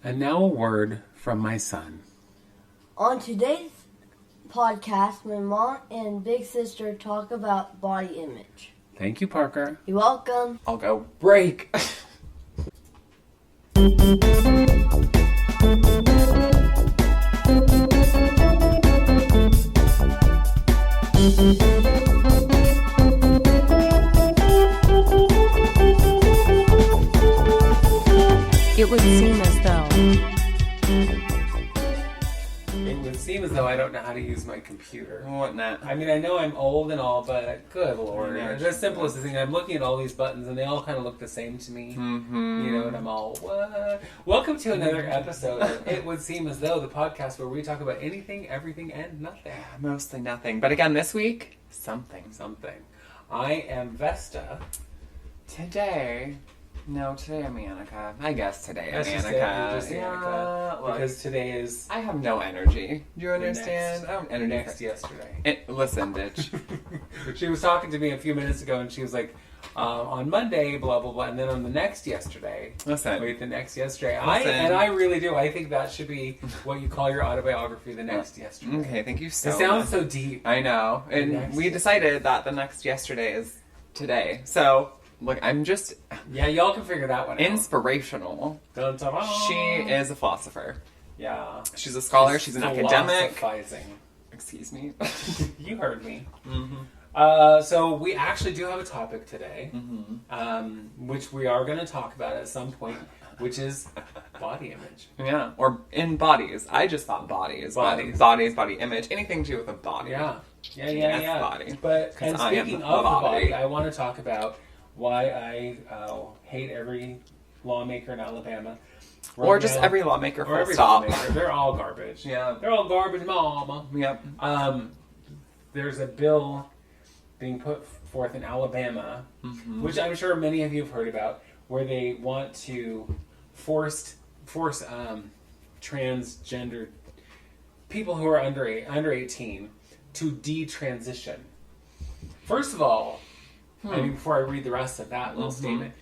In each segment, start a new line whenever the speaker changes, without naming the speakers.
And now a word from my son.
On today's podcast, my mom and big sister talk about body image.
Thank you, Parker.
You're welcome.
I'll go break.
It would seem as though.
It would seem as though I don't know how to use my computer.
What not?
I mean, I know I'm old and all, but good lord.
Yeah,
The simplest thing, I'm looking at all these buttons and they all kind of look the same to me.
Mm-hmm.
You know, and I'm all, what? Welcome to another episode of It Would Seem As Though, the podcast where we talk about anything, everything, and nothing.
Mostly nothing. But again, this week, something.
I am Vesta.
Today I'm Annika. I guess today I'm
That's just it,
Annika.
you're just Annika. Because today is
I have no energy. Do you understand? I don't have energy.
next yesterday.
Listen, bitch.
She was talking to me a few minutes ago and she was like, on Monday, blah, blah, blah, and then on the next yesterday.
Listen.
Wait, the next yesterday.
Listen.
I really do. I think that should be what you call your autobiography, the next yesterday.
Okay, thank you so
It
much.
sounds so deep.
I know. And
Next
we decided that the next yesterday is today. So, look, I'm just
Yeah, y'all can figure that one out.
inspirational.
Dun, dun, dun.
She is a philosopher.
Yeah.
She's a scholar. She's an academic.
Philosophizing.
Excuse me.
You heard me.
Mm-hmm.
So we actually do have a topic today,
Mm-hmm.
which we are going to talk about at some point, which is body image.
Yeah, or in bodies. I just thought bodies.
Bodies.
Body image. Anything to do with a body.
Yeah.
Yes,
Yeah.
body.
But
'Cause
and
I am
speaking
a
of the
body.
body, I want to talk about why I hate every lawmaker in Alabama.
Or
Right
just
now.
every lawmaker,
Or
full
every
stop.
lawmaker. They're all garbage.
Yeah.
They're all garbage, mama.
Yep.
There's a bill being put forth in Alabama, which I'm sure many of you have heard about, where they want to force transgender people who are under 18 to detransition. First of all, I mean, before I read the rest of that little statement,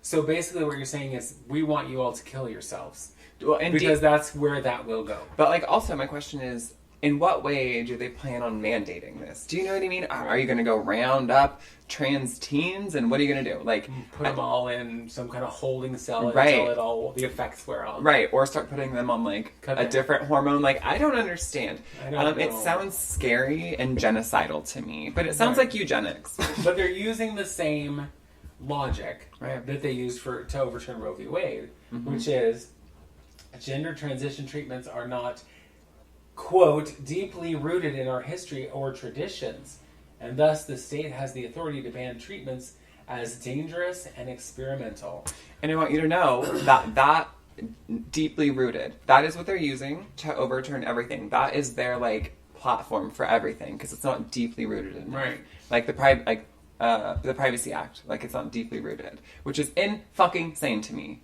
so basically what you're saying is we want you all to kill yourselves.
Well, and
Because that's where that will go.
but like, also my question is, in what way do they plan on mandating this? Do you know what I mean? Are you going to go round up trans teens, and what are you going to do? Like,
Put them all in some kind of holding cell
Right.
until the effects wear off.
right, or start putting them on like
Cut
a
it.
different hormone. Like, I don't understand.
I don't
It
know.
sounds scary and genocidal to me, but it sounds
Right.
like eugenics.
But they're using the same logic
Right.
that they used to overturn Roe v. Wade, which is gender transition treatments are not, quote, deeply rooted in our history or traditions, and thus the state has the authority to ban treatments as dangerous and experimental.
And I want you to know that deeply rooted, that is what they're using to overturn everything. That is their like platform for everything, because it's not deeply rooted in
Right.
like the Privacy Act, like it's not deeply rooted, which is fucking insane to me.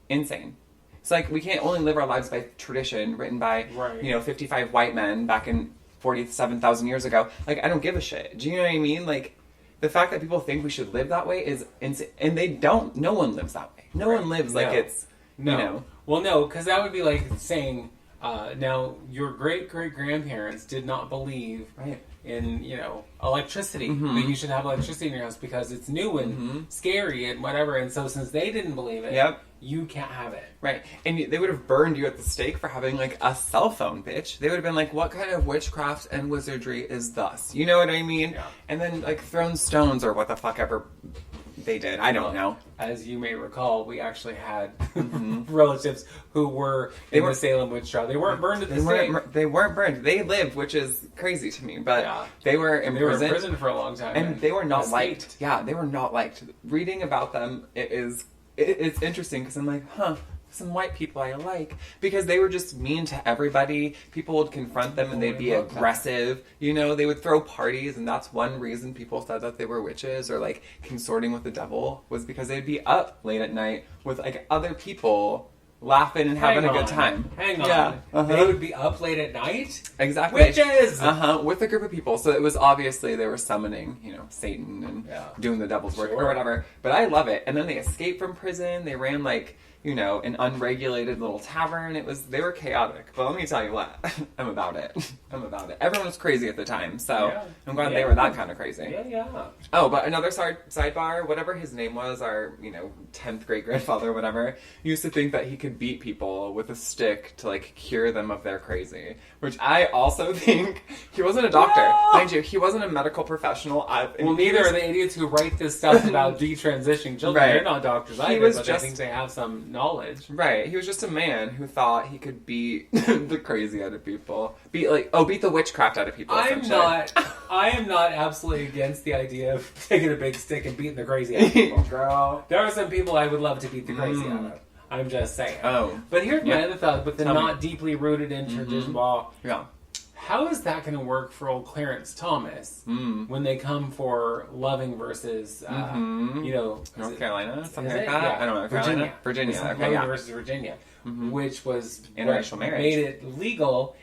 Insane. It's like we can't only live our lives by tradition written by
Right.
55 white men back in 47,000 years ago. Like, I don't give a shit. Do you know what I mean? Like, the fact that people think we should live that way is insane, and they don't. No one lives that way. No one lives like
No.
it's
No. Well, no, because that would be like saying, now your great-great-grandparents did not believe
Right.
in, electricity, that you should have electricity in your house because it's new and scary and whatever, and so since they didn't believe it,
Yep.
you can't have it.
Right, and they would have burned you at the stake for having, like, a cell phone, bitch. They would have been like, what kind of witchcraft and wizardry is thus? You know what I mean?
Yeah.
And then, like, thrown stones or what the fuck ever they did. I don't know.
As you may recall, we actually had relatives who were in the Salem witch trial. They weren't burned at the stake.
They weren't burned. They lived, which is crazy to me. But
Yeah.
they were in
They were in
prison.
prison for a long time.
And they were not
escaped.
liked. Yeah, they were not liked. Reading about them, it's interesting because I'm like, some white people I like, because they were just mean to everybody. People would confront them and they'd be aggressive. They would throw parties, and that's one reason people said that they were witches or like consorting with the devil, was because they'd be up late at night with like other people laughing and having a good time.
Hang on.
Yeah.
They would be up late at night?
Exactly.
Witches!
With a group of people. So it was obviously they were summoning, Satan and doing the devil's work or whatever. But I love it. And then they escaped from prison. They ran like an unregulated little tavern. They were chaotic. But let me tell you what, I'm about it. Everyone was crazy at the time, so I'm glad they were that kind of crazy.
Yeah.
Oh, but another sidebar, whatever his name was, our, 10th great grandfather, whatever, used to think that he could beat people with a stick to, cure them of their crazy. Which I also think, he wasn't a doctor.
No!
Mind you, he wasn't a medical professional.
Neither are the idiots who write this stuff about detransitioning children.
Right.
They're not doctors either, but I think they have some knowledge.
Right. He was just a man who thought he could beat the crazy out of people. Beat the witchcraft out of people.
I am not absolutely against the idea of taking a big stick and beating the crazy out of people.
Girl.
There are some people I would love to beat the crazy out of. I'm just saying.
Oh.
But here's my other thought, with the
Tell me.
not deeply rooted in tradition law.
Yeah.
How is that going to work for old Clarence Thomas when they come for Loving versus,
North Carolina? Something like that?
Yeah.
I don't know. Virginia. Okay,
Loving
yeah.
versus Virginia, which was
Interracial
what
marriage.
made it legal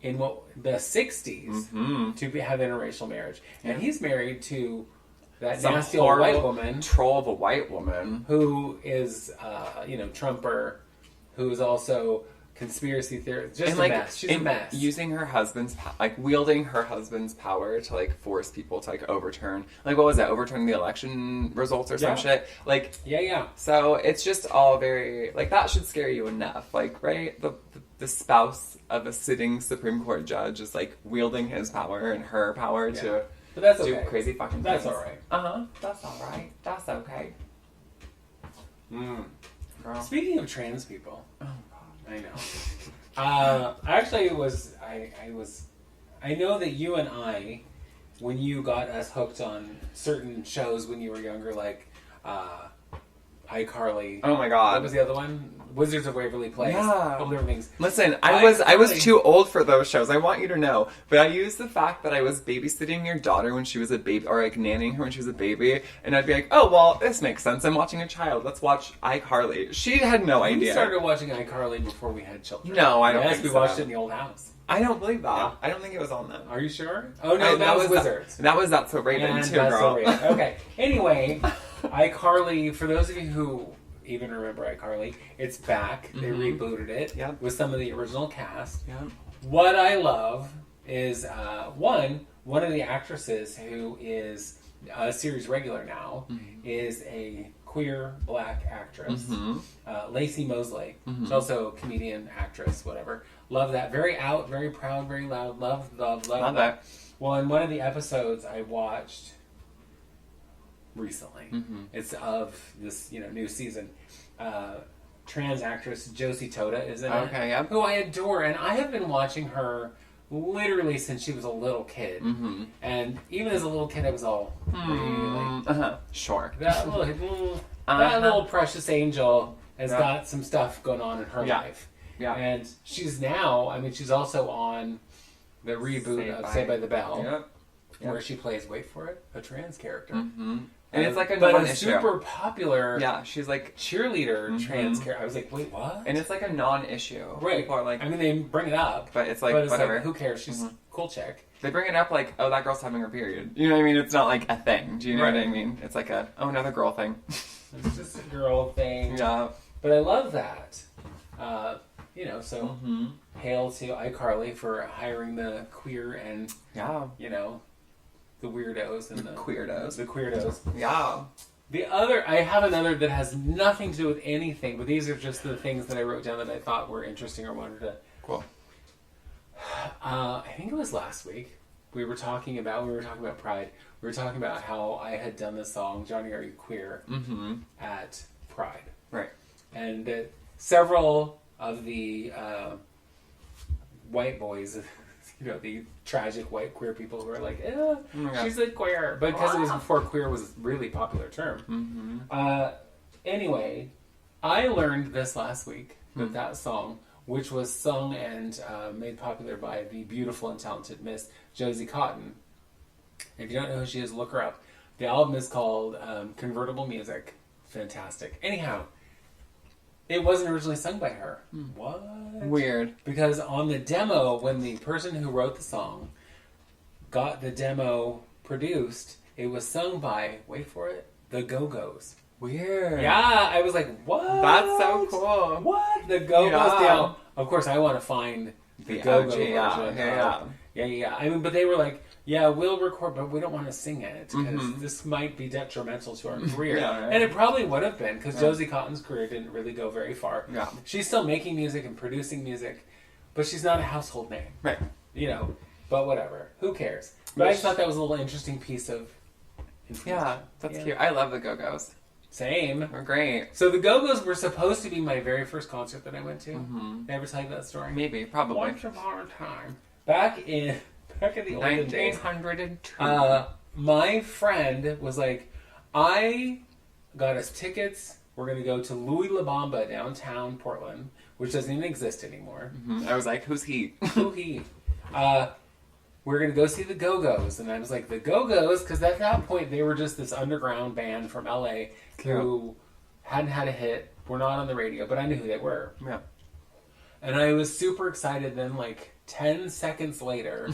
in the 60s to have interracial marriage. And he's married to that
Some
nasty old white
horrible
woman
troll of a white woman
who is, Trumper, who is also conspiracy theorist. Just a mess. She's a mess.
Using her husband's, wielding her husband's power to, force people to, overturn, what was that? Overturn the election results or some shit?
Yeah.
So it's just all very, that should scare you enough. Right? The spouse of a sitting Supreme Court judge is, wielding his power and her power to
but that's
do
okay.
crazy fucking
That's
things.
alright.
That's alright. That's okay. Girl.
Speaking of trans people.
Oh,
I know. Actually, I know that you and I, when you got us hooked on certain shows when you were younger, like iCarly.
Oh my god.
What was the other one? Wizards of Waverly Place.
Yeah.
A couple different things.
Listen, I was too old for those shows. I want you to know. But I used the fact that I was babysitting your daughter when she was a baby, or nannying her when she was a baby, and I'd be like, oh, well, this makes sense. I'm watching a child. Let's watch iCarly. She had no idea.
We started watching iCarly before we had children.
No, I don't
think
think
we
so.
watched it in the old house.
I don't believe that.
Yeah.
I don't think it was on them.
Are you sure? Oh, no, that was Wizards.
That was That's So Raven,
And
too,
That's
girl.
So Raven. Okay. Anyway, iCarly, for those of you who even remember iCarly, it's back. They rebooted it with some of the original cast.
Yep.
What I love is, one of the actresses who is a series regular now is a queer black actress, Lacey Mosley. She's also a comedian, actress, whatever. Love that. Very out, very proud, very loud. Love that. Well, in one of the episodes I watched recently, it's of this new season, trans actress Josie Tota is in it.
Okay, yeah.
Who I adore, and I have been watching her literally since she was a little kid. And even as a little kid, I was all really,
Sure.
that little precious angel has got some stuff going on in her life.
Yeah.
And she's now, she's also on the reboot of Saved by the Bell,
Yep.
where she plays, wait for it, a trans character.
And it's like a
but
non-issue.
a super popular
she's like
cheerleader trans character. I was like, wait, what?
And it's like a non-issue.
Right.
People are like,
they bring it up.
but it's like,
But it's
whatever.
like, who cares? She's a cool chick.
They bring it up like, oh, that girl's having her period. You know what I mean? It's not like a thing. Do you know what I mean? It's like another girl thing.
It's just a girl thing.
Yeah.
But I love that. So hail to iCarly for hiring the queer and, the weirdos and the
Queerdos.
The queerdos.
Yeah.
I have another that has nothing to do with anything, but these are just the things that I wrote down that I thought were interesting or wanted to.
Cool.
I think it was last week. We were talking about Pride. We were talking about how I had done the song "Johnny, Are You Queer" at Pride,
Right.
and that several of the white boys, the tragic white queer people who are like, she's a queer, but because it was before queer was a really popular term. Anyway, I learned this last week that song, which was sung and made popular by the beautiful and talented Miss Josie Cotton. If you don't know who she is, look her up. The album is called Convertible Music. Fantastic. Anyhow, it wasn't originally sung by her. What?
Weird.
Because on the demo, when the person who wrote the song got the demo produced, it was sung by, wait for it, the Go-Go's.
Weird.
Yeah, I was like, what?
That's so cool.
What? The Go-Go's down. Of course, I want to find the Go-Go
OG,
version. Yeah. I mean, but they were like, yeah, we'll record, but we don't want to sing it because this might be detrimental to our career. And it probably would have been because Josie Cotton's career didn't really go very far.
Yeah.
She's still making music and producing music, but she's not a household name.
Right.
You know, but whatever. Who cares? But I just thought that was a little interesting piece of information.
Yeah, that's cute. I love the Go-Go's.
Same.
They're great.
So the Go-Go's were supposed to be my very first concert that I went to. Did I ever tell you that story?
Maybe, probably.
Once upon a time. Back in the olden days.
1902.
My friend was like, I got us tickets. We're going to go to Louis La Bamba downtown Portland, which doesn't even exist anymore.
I was like, who's he?
Who he? We're going to go see the Go-Go's. And I was like, the Go-Go's? Because at that point, they were just this underground band from LA who hadn't had a hit, were not on the radio, but I knew who they were.
Yeah.
And I was super excited. Then, like 10 seconds later,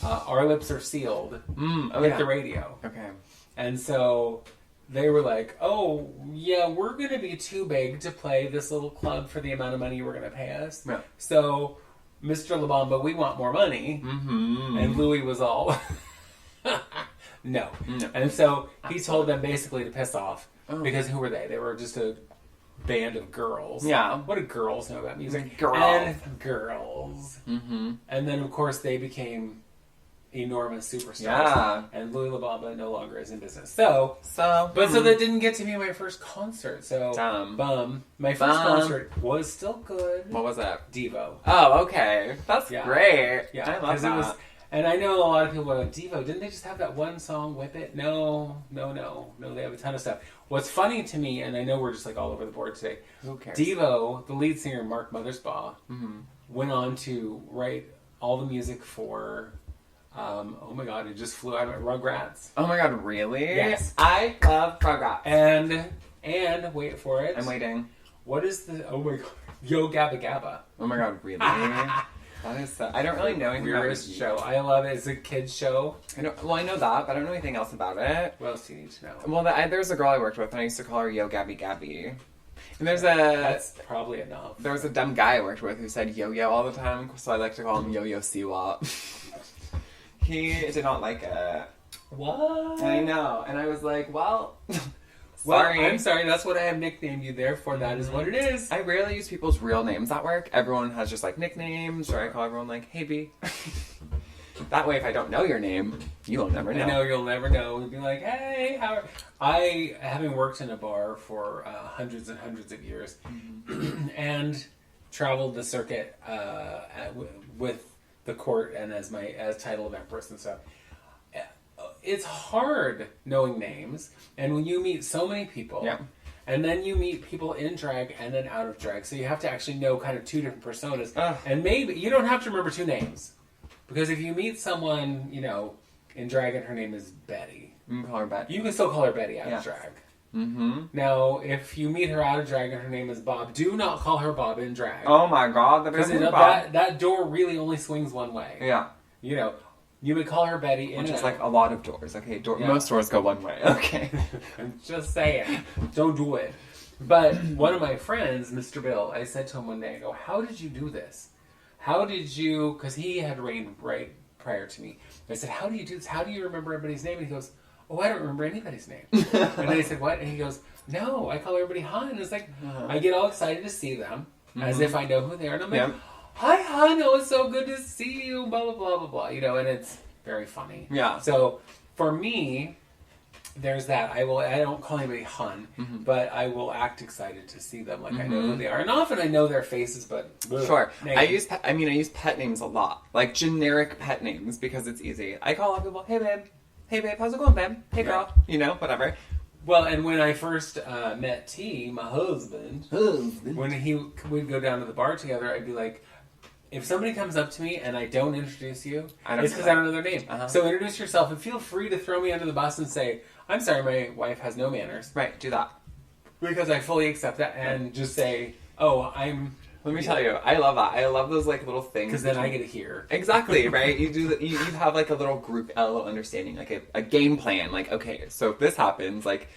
Our Lips Are Sealed hit the radio.
Okay.
And so they were like, oh, yeah, we're going to be too big to play this little club for the amount of money you were going to pay us.
Yeah.
So, Mr. La Bamba, we want more money. And Louis was all, no. And so he told them basically to piss off. Because who were they? They were just a band of girls.
Yeah.
What do girls know about music?
Girls.
And girls. And then, of course, they became enormous superstars.
Yeah.
And Louis La Bamba no longer is in business. So that didn't get to be my first concert. So, bum. My first concert was still good.
What was that?
Devo.
Oh, okay. That's great.
Yeah.
I love that.
And I know a lot of people are like, Devo, didn't they just have that one song, Whip It? No, they have a ton of stuff. What's funny to me, and I know we're just like all over the board today,
Who cares?
Devo, the lead singer, Mark Mothersbaugh, went on to write all the music for, oh my god, it just flew out of it, Rugrats.
Oh my god, really?
Yes.
I love Rugrats.
And, wait for it.
I'm waiting.
What is the, oh my god, Yo Gabba Gabba.
Oh my god, really? That is so, I don't really know anything about
Weirdest show. I love it. It's a kid's show.
I know that, but I don't know anything else about it.
What else do you need to know?
Well, there's a girl I worked with, and I used to call her Yo Gabby Gabby. And
That's probably enough.
there was a dumb guy I worked with who said yo-yo all the time, so I like to call him Yo-Yo Siwap. He did not like it.
What?
I know, and I was like, well...
Well,
sorry.
I'm sorry. That's what I have nicknamed you. Therefore, that is what it is.
I rarely use people's real names at work. Everyone has just like nicknames, or I call everyone like, "Hey B." That way, if I don't know your name, you will never know.
I know you'll never know. We'd be like, "Hey, how are?" I, having worked in a bar for hundreds and hundreds of years, and traveled the circuit with the court and as title of empress and stuff. It's hard knowing names, and when you meet so many people, and then you meet people in drag and then out of drag, so you have to actually know kind of two different personas, and maybe you don't have to remember two names, because if you meet someone, you know, in drag and her name is Betty,
You can call her Betty.
you can still call her Betty out of drag. Now, if you meet her out of drag and her name is Bob, do not call her Bob in drag.
Oh my god,
because that door really only swings one way.
Yeah.
You know. You would call her Betty in
Which is like a lot of doors. Okay, most doors go one way. Okay.
I'm just saying. Don't do it. But one of my friends, Mr. Bill, I said to him one day, I go, how did you do this? How did you, because he had reigned right prior to me. I said, how do you do this? How do you remember everybody's name? And he goes, oh, I don't remember anybody's name. And I said, what? And he goes, no, I call everybody Hun. And it's like, I get all excited to see them, as if I know who they are. And I'm like, hi, Hun, oh, it's so good to see you, blah, blah, blah, blah, blah. You know, and it's very funny.
Yeah.
So, for me, there's that. I don't call anybody Hun, but I will act excited to see them, like I know who they are. And often I know their faces, but...
Sure.
names.
I use pet names a lot. Like, generic pet names, because it's easy. I call up people, hey, babe. Hey, babe, how's it going, babe? Hey, girl. You know, whatever.
Well, and when I first met T, my husband, when we'd go down to the bar together, I'd be like, if somebody comes up to me and I don't introduce you, it's because I don't know their name. So introduce yourself and feel free to throw me under the bus and say, I'm sorry, my wife has no manners.
Right, do that.
Because I fully accept that and just say, oh,
Let me tell you, I love that. I love those like little things.
Because then I get to hear.
Exactly, right? You have like a little group, a little understanding, like a game plan. Like, okay, so if this happens, like,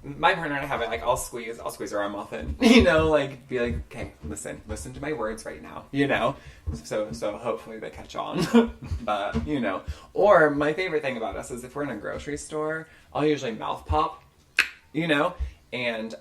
my partner and I have it, like, I'll squeeze her arm off and, you know, like, be like, okay, listen to my words right now, you know? So hopefully they catch on. But, you know. Or my favorite thing about us is if we're in a grocery store, I'll usually mouth pop, you know? And,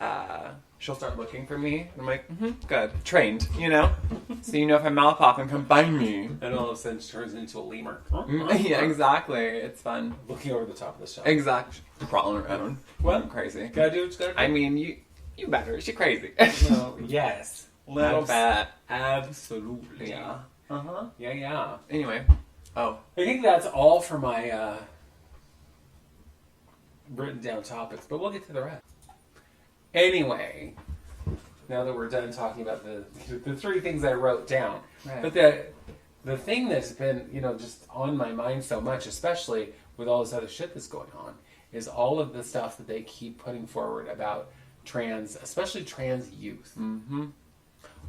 she'll start looking for me. And I'm like, good. Trained, you know? So you know if I mouth pop and come find me.
And all of a sudden she turns into a lemur.
Yeah, exactly. It's fun.
Looking over the top of the shelf.
Exactly. Crawling around.
Well,
I'm crazy.
Gotta do what you gotta do.
I mean, you better. She crazy.
No, yes.
Little bit.
Absolutely.
Yeah. Uh-huh.
Yeah.
Anyway. Oh.
I think that's all for my written down topics, but we'll get to the rest. Anyway, now that we're done talking about the three things I wrote down,
Right.
but the thing that's been, you know, just on my mind so much, especially with all this other shit that's going on, is all of the stuff that they keep putting forward about trans, especially trans youth.
Mm-hmm.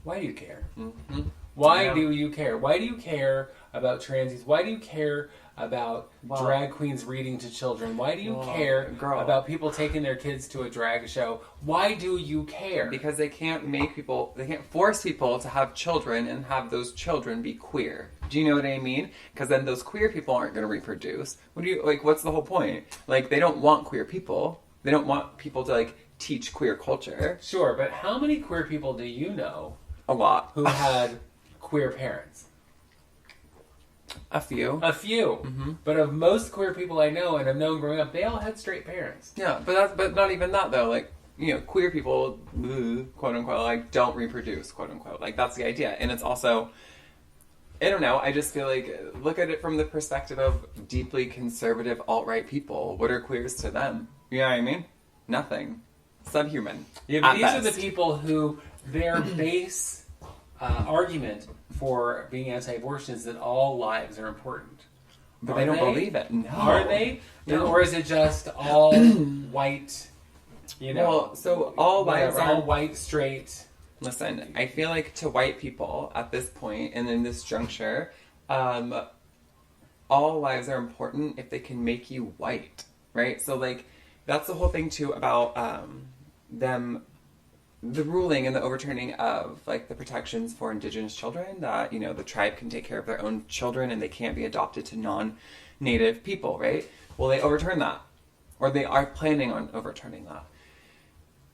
Why do you care?
Mm-hmm.
Why do you care? Why do you care about trans youth? Why do you care about drag queens reading to children? Why do you care about people taking their kids to a drag show? Why do you care?
Because they can't force people to have children and have those children be queer. Do you know what I mean? Because then those queer people aren't going to reproduce. What's the whole point? Like, they don't want queer people. They don't want people to, like, teach queer culture.
Sure, but how many queer people do you know?
A lot.
Who had queer parents?
A few.
Mm-hmm. But of most queer people I know and have known growing up, they all had straight parents.
Yeah, but not even that though. Like, you know, queer people, quote unquote, like, don't reproduce, quote unquote. Like, that's the idea. And it's also, I don't know, I just feel like, look at it from the perspective of deeply conservative alt-right people. What are queers to them? You know what I mean? Nothing. Subhuman.
Yeah, but these are the people who their base argument for being anti-abortion is that all lives are important.
But they don't believe it. No.
Are they?
No.
Or is it just all white, you know?
Well, so all lives are...
all white, straight.
Listen, I feel like to white people at this point and in this juncture, all lives are important if they can make you white, right? So, like, that's the whole thing, too, about the ruling and the overturning of, like, the protections for indigenous children, that, you know, the tribe can take care of their own children and they can't be adopted to non-native people, right? Well, they overturned that. Or they are planning on overturning that.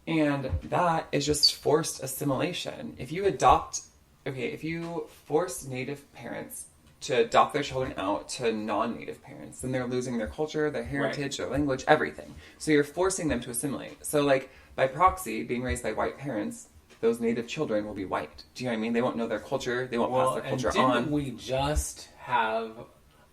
And that is just forced assimilation. If you force native parents to adopt their children out to non-native parents, then they're losing their culture, their heritage, their language, everything. So you're forcing them to assimilate. So, like, by proxy, being raised by white parents, those native children will be white. Do you know what I mean? They won't know their culture. They won't pass their culture on.
Didn't we just have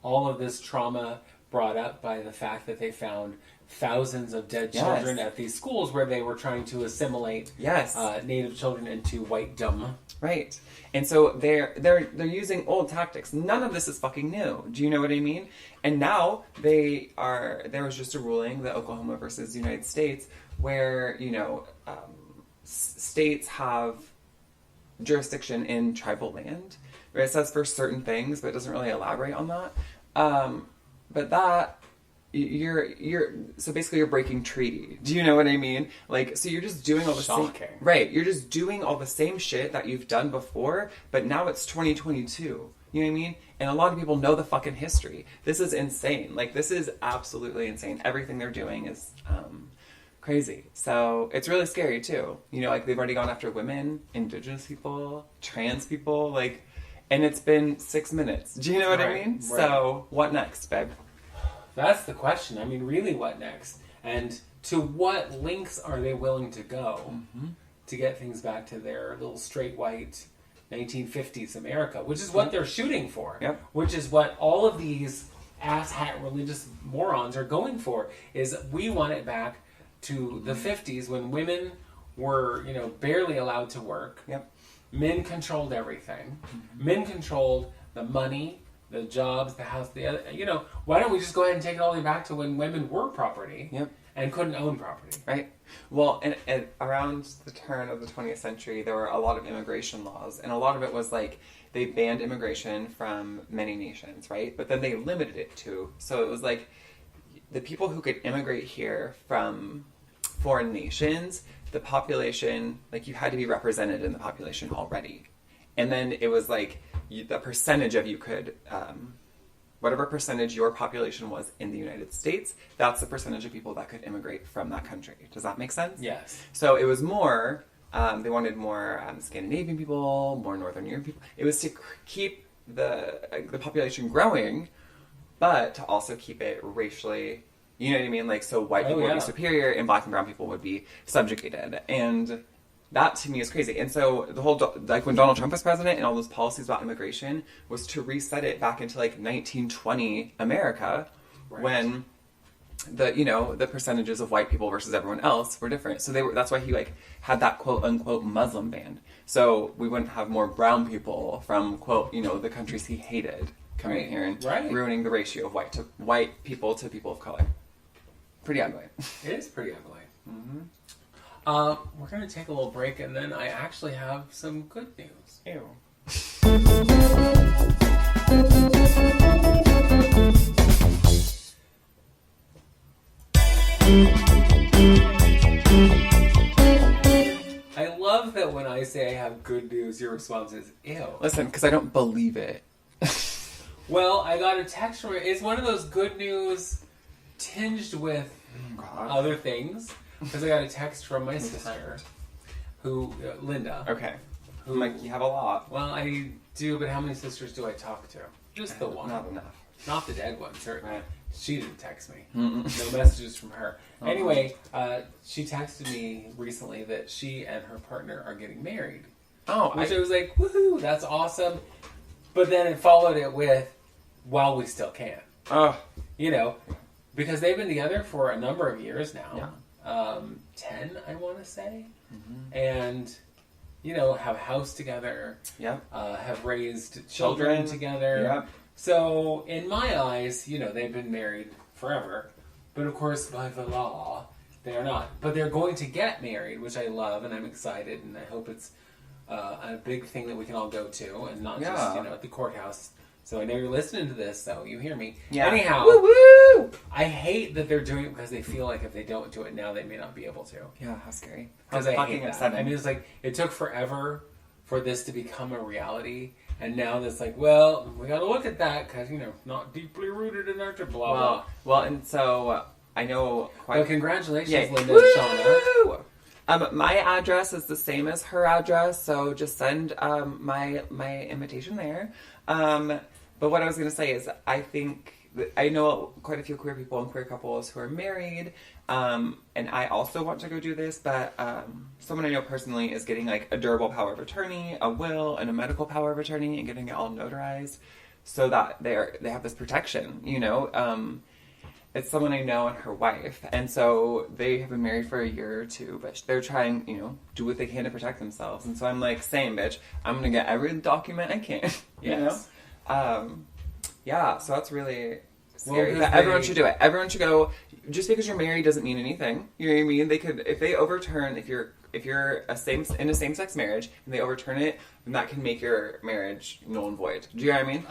all of this trauma brought up by the fact that they found thousands of dead children at these schools where they were trying to assimilate native children into whitedom?
Right. And so they're using old tactics. None of this is fucking new. Do you know what I mean? And now there was just a ruling, the Oklahoma versus United States, where, you know, states have jurisdiction in tribal land. Where it says for certain things, but it doesn't really elaborate on that. But that, so basically you're breaking treaty. Do you know what I mean? Like, so you're just doing all the same... Right. You're just doing all the same shit that you've done before, but now it's 2022. You know what I mean? And a lot of people know the fucking history. This is insane. Like, this is absolutely insane. Everything they're doing is crazy. So it's really scary, too. You know, like, they've already gone after women, indigenous people, trans people, like... And it's been 6 minutes. Do you know what I mean? Right. So, what next, babe?
That's the question. I mean, really, what next? And to what lengths are they willing to go to get things back to their little straight white 1950s America, which is what they're shooting for.
Yep.
Which is what all of these asshat religious morons are going for, is we want it back to the 50s when women were, you know, barely allowed to work.
Yep.
Men controlled everything. Men controlled the money, the jobs, the house, the other. You know, why don't we just go ahead and take it all the way back to when women were property and couldn't own property?
Right. Well, and around the turn of the 20th century, there were a lot of immigration laws, and a lot of it was like they banned immigration from many nations, right? But then they limited it to, so it was like the people who could immigrate here from foreign nations, the population, like, you had to be represented in the population already. And then it was like, the percentage of you could, whatever percentage your population was in the United States, that's the percentage of people that could immigrate from that country. Does that make sense?
Yes.
So it was more, they wanted more Scandinavian people, more Northern European people. It was to keep the population growing, but to also keep it racially, you know what I mean? Like, so white people would be superior and black and brown people would be subjugated. And that to me is crazy. And so the whole, like, when Donald Trump was president and all those policies about immigration was to reset it back into like 1920 America, when the percentages of white people versus everyone else were different. So that's why he like had that quote unquote Muslim ban. So we wouldn't have more brown people from quote, the countries he hated coming in here and ruining the ratio of white people to people of color. Pretty ugly.
It is pretty ugly.
Mm-hmm.
We're going to take a little break, and then I actually have some good news.
Ew.
I love that when I say I have good news, your response is, ew.
Listen, because I don't believe it.
Well, I got a text from it. It's one of those good news tinged with other things. Because I got a text from my sister, Linda.
Okay. I'm like, you have a lot.
Well, I do, but how many sisters do I talk to? Just the one.
Not enough.
Not the dead one, certainly.
Right.
She didn't text me.
Mm-mm.
No messages from her. Anyway, she texted me recently that she and her partner are getting married.
Oh,
which I was like, woohoo, that's awesome. But then it followed it with, while we still can.
Oh.
Because they've been together for a number of years now.
Yeah.
10, I want to say. Mm-hmm. And, have a house together.
Yep.
Have raised children together.
Yep.
So, in my eyes, they've been married forever. But of course, by the law, they are not. But they're going to get married, which I love, and I'm excited, and I hope it's a big thing that we can all go to, and not just, at the courthouse. So I know you're listening to this, so you hear me.
Yeah.
Anyhow,
woo-woo!
I hate that they're doing it because they feel like if they don't do it now, they may not be able to.
Yeah, how scary.
Because I hate that. I mean, it's like, it took forever for this to become a reality, and now it's like, well, we got to look at that because, not deeply rooted in our blah, blah.
Well, and so I know quite...
Well, congratulations, Linda
Woo!
and Shauna.
My address is the same as her address, so just send my invitation there. But what I was going to say is, I know quite a few queer people and queer couples who are married, and I also want to go do this, but someone I know personally is getting like a durable power of attorney, a will, and a medical power of attorney, and getting it all notarized so that they have this protection, It's someone I know and her wife, and so they have been married for a year or two, but they're trying, do what they can to protect themselves. And so I'm like, same bitch, I'm gonna get every document I can,
Yes.
Yeah, so that's really scary. But everyone should do it. Everyone should go. Just because you're married doesn't mean anything. You know what I mean? They could, if they overturn, if you're in a same-sex marriage and they overturn it, then that can make your marriage null and void. Do you know what I mean?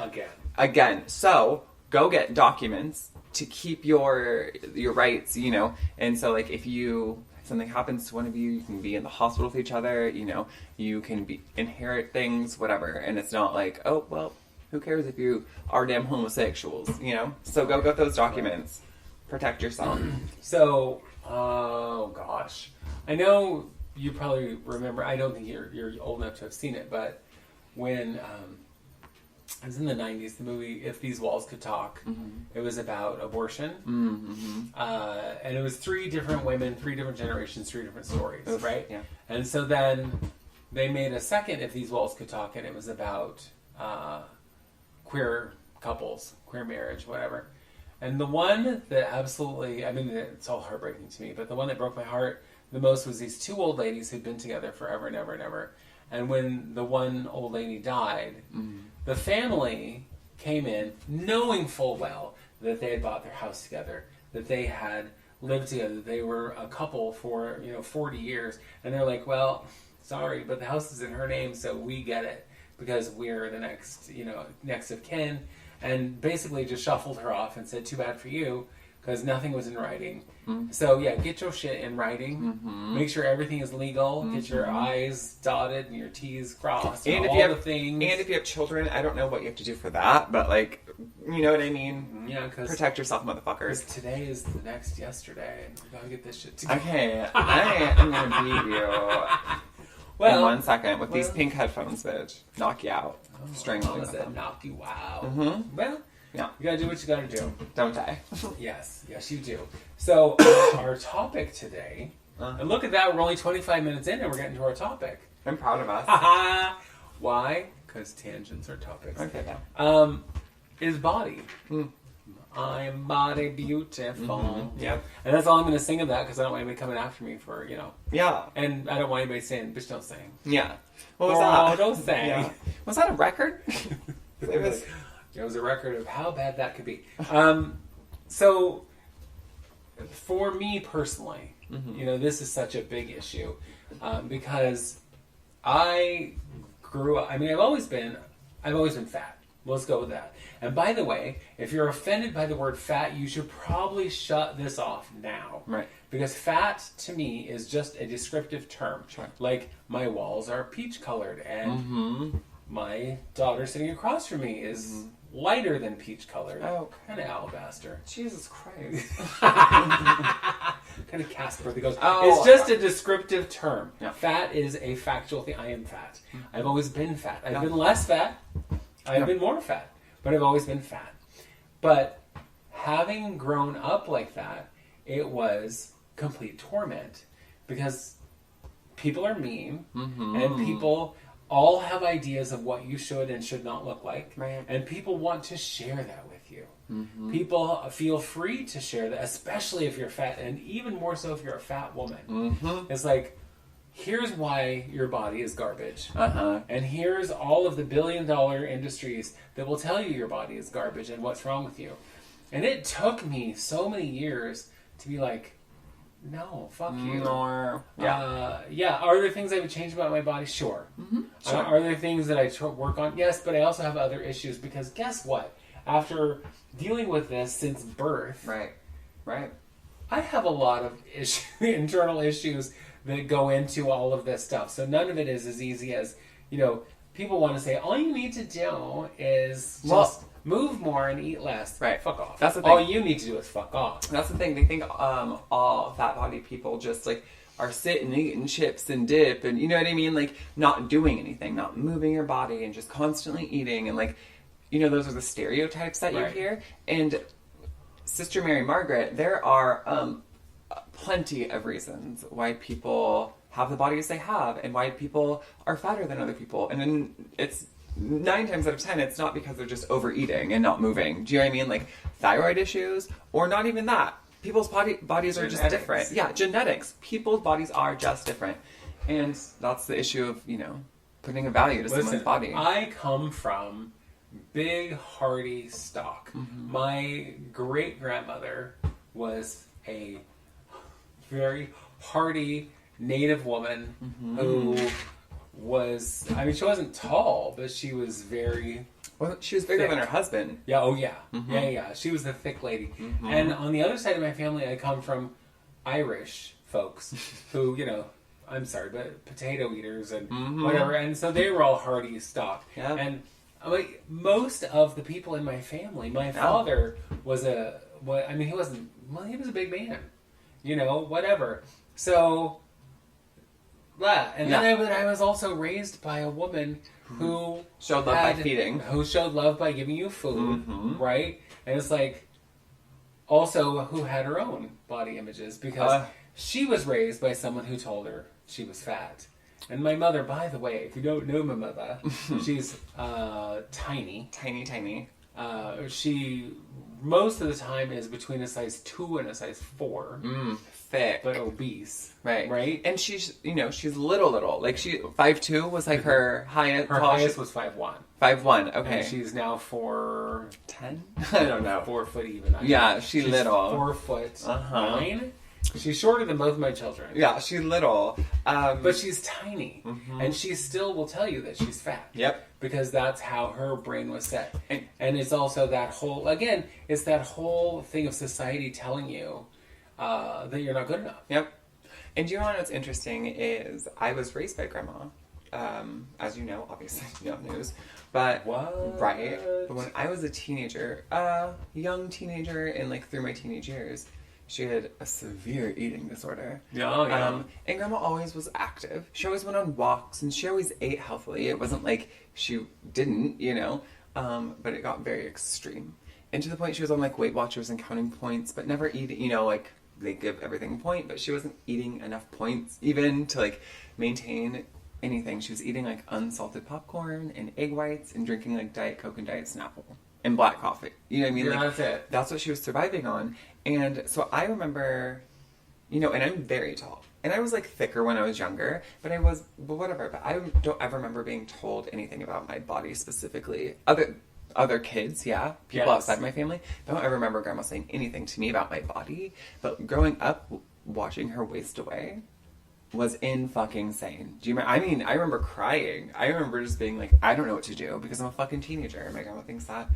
Again. So go get documents to keep your rights. And so like if something happens to one of you, you can be in the hospital with each other. You can inherit things, whatever. And it's not like, oh well. Who cares if you are damn homosexuals, So go get those documents. Protect yourself.
So, oh gosh. I know you probably remember, I don't think you're old enough to have seen it, but when it was in the 90s, the movie If These Walls Could Talk, it was about abortion. And it was 3 different women, 3 different generations, 3 different stories, right?
Yeah.
And so then they made a second If These Walls Could Talk, and it was about queer couples, queer marriage, whatever. And the one that absolutely, it's all heartbreaking to me, but the one that broke my heart the most was these 2 old ladies who'd been together forever and ever and ever. And when the one old lady died, the family came in knowing full well that they had bought their house together, that they had lived together, they were a couple for 40 years, and they're like, well, sorry, but the house is in her name, so we get it because we're the next of kin, and basically just shuffled her off and said, too bad for you, because nothing was in writing. So yeah, get your shit in writing. Make sure everything is legal. Get your I's dotted and your T's crossed.
And if
all
you have
the things.
and if you have children, I don't know what you have to do for that, but like, you know what I mean?
Yeah, because
Protect yourself, motherfuckers.
today is the next yesterday, and we gotta get this shit together.
Okay, I am gonna beat you in 1 second with these pink headphones, bitch. Knock you out. Strangle you
Mama
with
said
them.
knock you out. Well,
Yeah.
you gotta do what you gotta do.
Don't die.
Yes, you do. So, our topic today, and look at that, we're only 25 minutes in and we're getting to our topic.
I'm proud of us.
Why? Because tangents are topics.
Okay, then.
Is body. I'm body beautiful.
Yeah.
And that's all I'm going to sing of that because I don't want anybody coming after me for,
Yeah.
And I don't want anybody saying, bitch, don't sing.
Yeah. What was
Oh,
that?
don't sing.
Yeah. Was that a record?
It was a record of how bad that could be. So, for me personally, this is such a big issue because I grew up. I mean, I've always been fat. Let's go with that. And by the way, if you're offended by the word fat, you should probably shut this off now.
Right.
Because fat, to me, is just a descriptive term.
Sure.
Like, my walls are peach colored, and my daughter sitting across from me is lighter than peach colored.
Oh,
kind of alabaster.
Jesus Christ.
Kind of Casper that goes. It's just a descriptive term.
Yeah.
Fat is a factual thing. I am fat. I've always been fat. I've been less fat. I've been more fat. But I've always been fat. But having grown up like that, it was complete torment. Because people are mean. And people all have ideas of what you should and should not look like.
Right.
And people want to share that with you. People feel free to share that, especially if you're fat, and even more so if you're a fat woman. It's like, here's why your body is garbage. And here's all of the billion-dollar industries that will tell you your body is garbage and what's wrong with you. And it took me so many years to be like, no, fuck you.
Yeah.
Are there things I would change about my body? Sure.
Sure.
Are there things that I work on? Yes, but I also have other issues because guess what? After dealing with this since birth,
Right.
I have a lot of internal issues that go into all of this stuff. So none of it is as easy as, people want to say, all you need to do is just move more and eat less.
Right.
Fuck off.
That's the thing.
All you need to do is fuck off.
That's the thing. They think all fat body people just like are sitting and eating chips and dip and you know what I mean? Like not doing anything, not moving your body and just constantly eating and like, those are the stereotypes that you hear. And Sister Mary Margaret, there are plenty of reasons why people have the bodies they have and why people are fatter than other people. And then it's 9 times out of 10, it's not because they're just overeating and not moving. Do you know what I mean? Like thyroid issues or not even that. People's bodies are just different. Yeah, genetics. People's bodies are just different. And that's the issue of, putting a value to someone's body.
I come from big, hearty stock. My great-grandmother was a very hearty native woman who was, she wasn't tall, but she was very...
Well, she was bigger
thick.
than her husband.
Yeah, oh yeah. Yeah. She was the thick lady. And on the other side of my family, I come from Irish folks who, I'm sorry, but potato eaters and whatever. And so they were all hearty stock.
Yeah.
And most of the people in my family, my father was he was a big man. Whatever. So, and then I was also raised by a woman who
showed love by feeding.
Who showed love by giving you food, right? And it's like, also who had her own body images because she was raised by someone who told her she was fat. And my mother, by the way, if you don't know my mother, she's tiny.
Tiny.
She, most of the time, is between a size 2 and a size 4.
Thick.
But obese.
Right? And she's, she's little. Like, 5'2" was like her highest.
Her highest was 5'1".
5'1", okay.
And she's now 4'10".
I don't know.
4 foot even.
Yeah, she's little.
4'9". She's shorter than both of my children.
Yeah, she's little.
But she's tiny. And she still will tell you that she's fat.
Yep.
Because that's how her brain was set. And it's also that whole, again, it's that whole thing of society telling you that you're not good enough.
Yep. And you know what's interesting is I was raised by grandma. As you know, obviously, you don't news. But,
What?
right. But when I was a teenager, young teenager, and like through my teenage years, she had a severe eating disorder.
Yeah.
And grandma always was active. She always went on walks and she always ate healthily. It wasn't like she didn't, you know, but it got very extreme. And to the point she was on like Weight Watchers and counting points, but never eating, you know, like they give everything a point, but she wasn't eating enough points even to like maintain anything. She was eating like unsalted popcorn and egg whites and drinking like Diet Coke and Diet Snapple and black coffee. You know what I mean?
Yeah,
like,
that's it.
That's what she was surviving on. And so I remember, you know, and I'm very tall. And I was like thicker when I was younger, but whatever. But I don't ever remember being told anything about my body specifically. Other kids, yeah, people outside my family. I don't ever remember grandma saying anything to me about my body. But growing up, watching her waste away was in fucking insane. Do you remember? I mean, I remember crying. I remember just being like, I don't know what to do because I'm a fucking teenager. And my grandma thinks that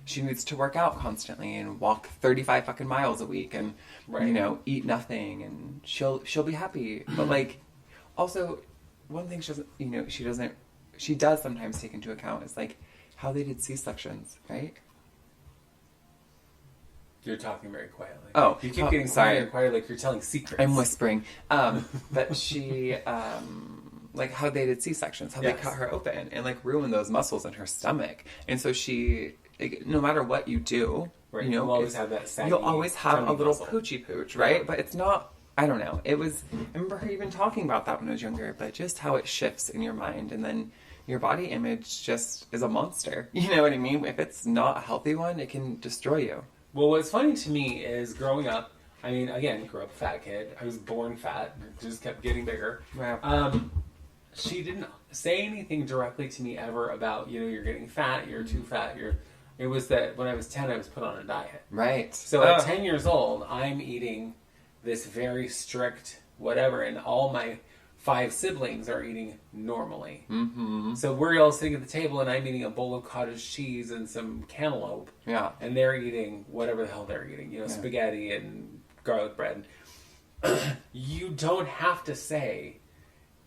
she needs to work out constantly and walk 35 fucking miles a week and, you know, eat nothing and she'll be happy. But like, also, one thing she doesn't, you know, she does sometimes take into account is like how they did C-sections, right?
You're talking very quietly.
Oh,
you keep getting quieter and quieter, like you're telling secrets.
I'm whispering. But she, like how they did C-sections, how they cut her open and like ruined those muscles in her stomach. And so she, like, no matter what you do,
right.
you know,
you'll always have that saggy,
you'll always have a little
muscle.
poochy pooch, right? But it's not, I don't know. I remember her even talking about that when I was younger, but just how it shifts in your mind and then your body image just is a monster. You know what I mean? If it's not a healthy one, it can destroy you.
Well, what's funny to me is growing up, I mean, again, grew up a fat kid. I was born fat. Just kept getting bigger.
Wow.
She didn't say anything directly to me ever about, you know, you're getting fat, you're too fat, It was that when I was 10, I was put on a diet.
Right.
So at 10 years old, I'm eating this very strict whatever, and all my 5 siblings are eating normally.
Mm-hmm.
So we're all sitting at the table, and I'm eating a bowl of cottage cheese and some cantaloupe.
Yeah.
And they're eating whatever the hell they're eating, you know, spaghetti and garlic bread. You don't have to say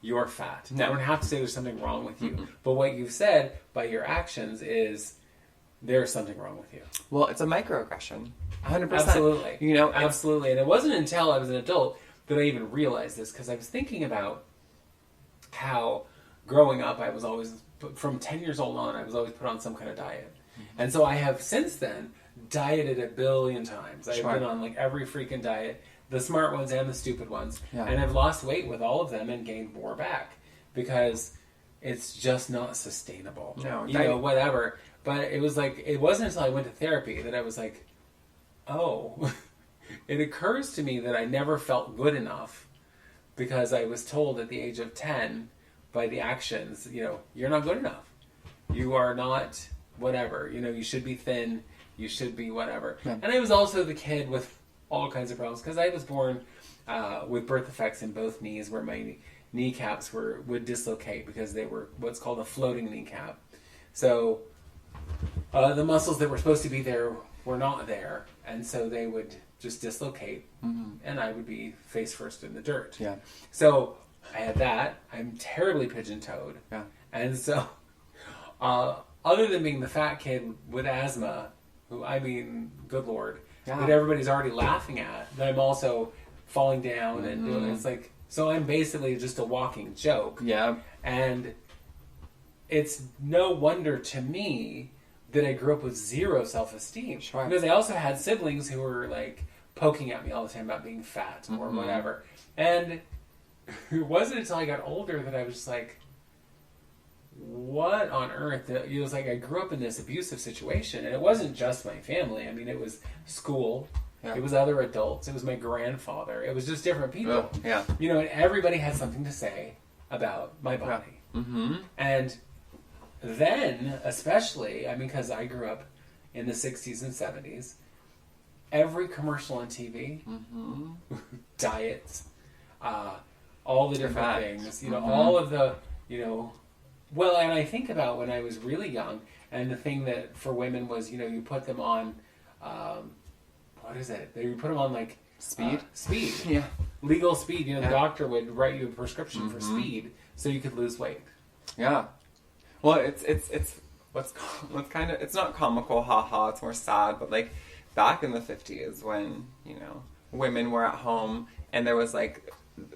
you're fat.
No.
You don't have to say there's something wrong with you.
Mm-hmm.
But what you've said by your actions is there's something wrong with you.
Well, it's a microaggression. 100%.
Absolutely.
You know,
absolutely. And it wasn't until I was an adult that I even realized this, because I was thinking about how growing up I was always, from 10 years old on, I was always put on some kind of diet. Mm-hmm. And so I have since then dieted a billion times. I've been on like every freaking diet, the smart ones and the stupid ones. Yeah. And I've lost weight with all of them and gained more back because it's just not sustainable.
No,
you know, whatever. But it was like, it wasn't until I went to therapy that I was like, oh, it occurs to me that I never felt good enough because I was told at the age of 10 by the actions, you know, you're not good enough. You are not whatever. You know, you should be thin. You should be whatever. Yeah. And I was also the kid with all kinds of problems because I was born with birth defects in both knees where my kneecaps would dislocate because they were what's called a floating kneecap. So the muscles that were supposed to be there were not there, and so they would just dislocate, and I would be face first in the dirt.
Yeah.
So I had that. I'm terribly pigeon-toed. Yeah. And so, other than being the fat kid with asthma, who, I mean, good Lord, that everybody's already laughing at, that I'm also falling down and doing it's like, so I'm basically just a walking joke.
Yeah.
And it's no wonder to me that I grew up with zero self-esteem.
Sure.
Because I also had siblings who were like poking at me all the time about being fat or whatever. And it wasn't until I got older that I was just like, what on earth? It was like I grew up in this abusive situation, and it wasn't just my family. I mean, it was school. Yeah. It was other adults. It was my grandfather. It was just different people.
Yeah.
You know, and everybody had something to say about my body.
Yeah. Mm-hmm.
And then, especially, I mean, because I grew up in the 60s and 70s, every commercial on TV, diets, all the different things, you know, all of the, you know, well, and I think about when I was really young, and the thing that for women was, you know, you put them on, what is it? You put them on like speed.
Yeah.
Legal speed. You know, the doctor would write you a prescription for speed so you could lose weight.
Yeah. Well, it's what's kind of, it's not comical, haha, it's more sad, but like back in the 50s when, you know, women were at home and there was like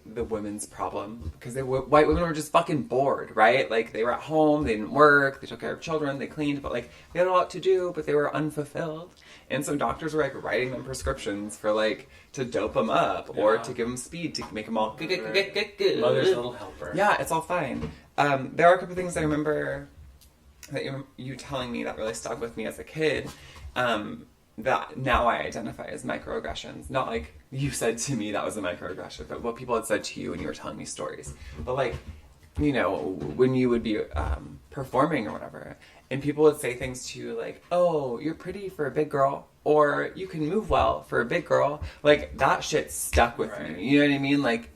the women's problem because white women were just fucking bored, right? Like they were at home, they didn't work, they took care of children, they cleaned, but like they had a lot to do, but they were unfulfilled. And some doctors were like writing them prescriptions for like to dope them up or to give them speed to make them all good.
Mother's little helper.
Yeah, it's all fine. There are a couple of things I remember that you telling me that really stuck with me as a kid. That now I identify as microaggressions. Not like you said to me that was a microaggression, but what people had said to you when you were telling me stories. But like, you know, when you would be performing or whatever, and people would say things to you like, oh, you're pretty for a big girl, or you can move well for a big girl. Like, that shit stuck with me. You know what I mean? Like,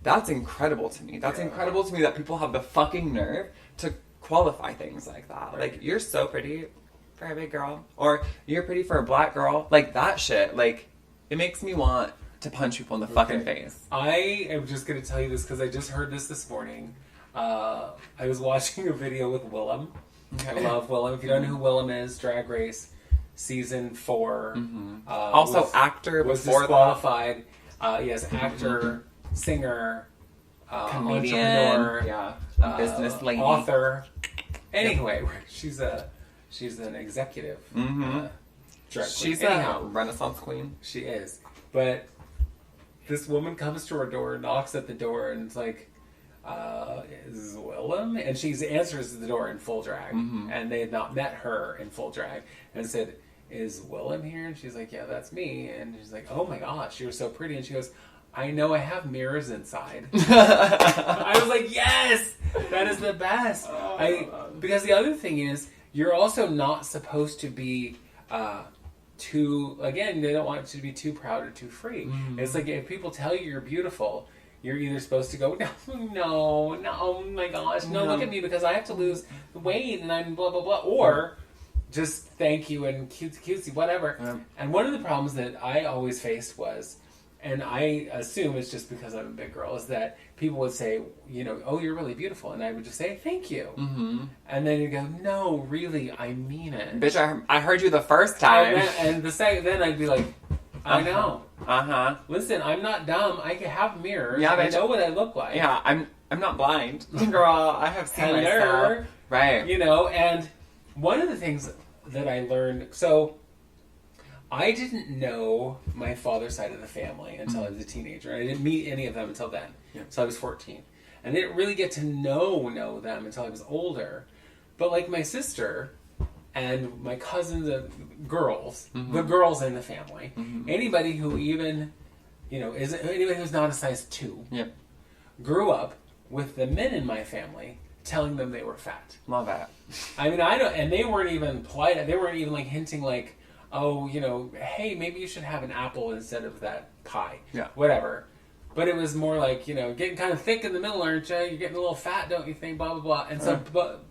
that's incredible to me. That's incredible to me that people have the fucking nerve to qualify things like that.
Right.
Like, you're so pretty for a big girl, or you're pretty for a black girl. Like, that shit, like, it makes me want to punch people in the fucking face.
I am just going to tell you this because I just heard this morning. I was watching a video with Willem. I love Willem. If you don't know who Willem is, Drag Race season 4.
Also, actor
was
before
disqualified. Yes, actor, singer,
comedian,
entrepreneur,
business lady,
author. Anyway, she's an executive. Drag
she's
queen.
a Renaissance queen.
She is. But this woman comes to her door, knocks at the door, and it's like, is Willem? And she answers the door in full drag. And they had not met her in full drag. And said, is Willem here? And she's like, yeah, that's me. And she's like, oh my gosh, you're so pretty. And she goes, I know I have mirrors inside. I was like, yes! That is the best. Because the other thing is, you're also not supposed to be too, again, they don't want you to be too proud or too free. It's like if people tell you you're beautiful, you're either supposed to go, no, oh my gosh, no, look at me because I have to lose weight and I'm blah, blah, blah. Or just thank you and cutesy, whatever. And one of the problems that I always faced was, and I assume it's just because I'm a big girl, is that people would say, you know, oh, you're really beautiful. And I would just say, thank you. And then you go, no, really, I mean it.
Bitch, I heard you the first time.
And then I'd be like, I know. Listen, I'm not dumb. I can have mirrors. Yeah, I know what I look like.
Yeah, I'm not blind. Girl, I have seen myself. Right.
You know, and one of the things that I learned, so I didn't know my father's side of the family until I was a teenager. I didn't meet any of them until then. Until I was 14. And I didn't really get to know them until I was older. But like my sister and my cousins, the girls in the family, anybody who even, you know, anybody who's not a size 2, grew up with the men in my family telling them they were fat.
Love that.
I mean, and they weren't even polite. They weren't even like hinting like, oh, you know, hey, maybe you should have an apple instead of that pie. Yeah. Whatever. But it was more like, you know, getting kind of thick in the middle, aren't you? You're getting a little fat, don't you think? Blah, blah, blah. And so, but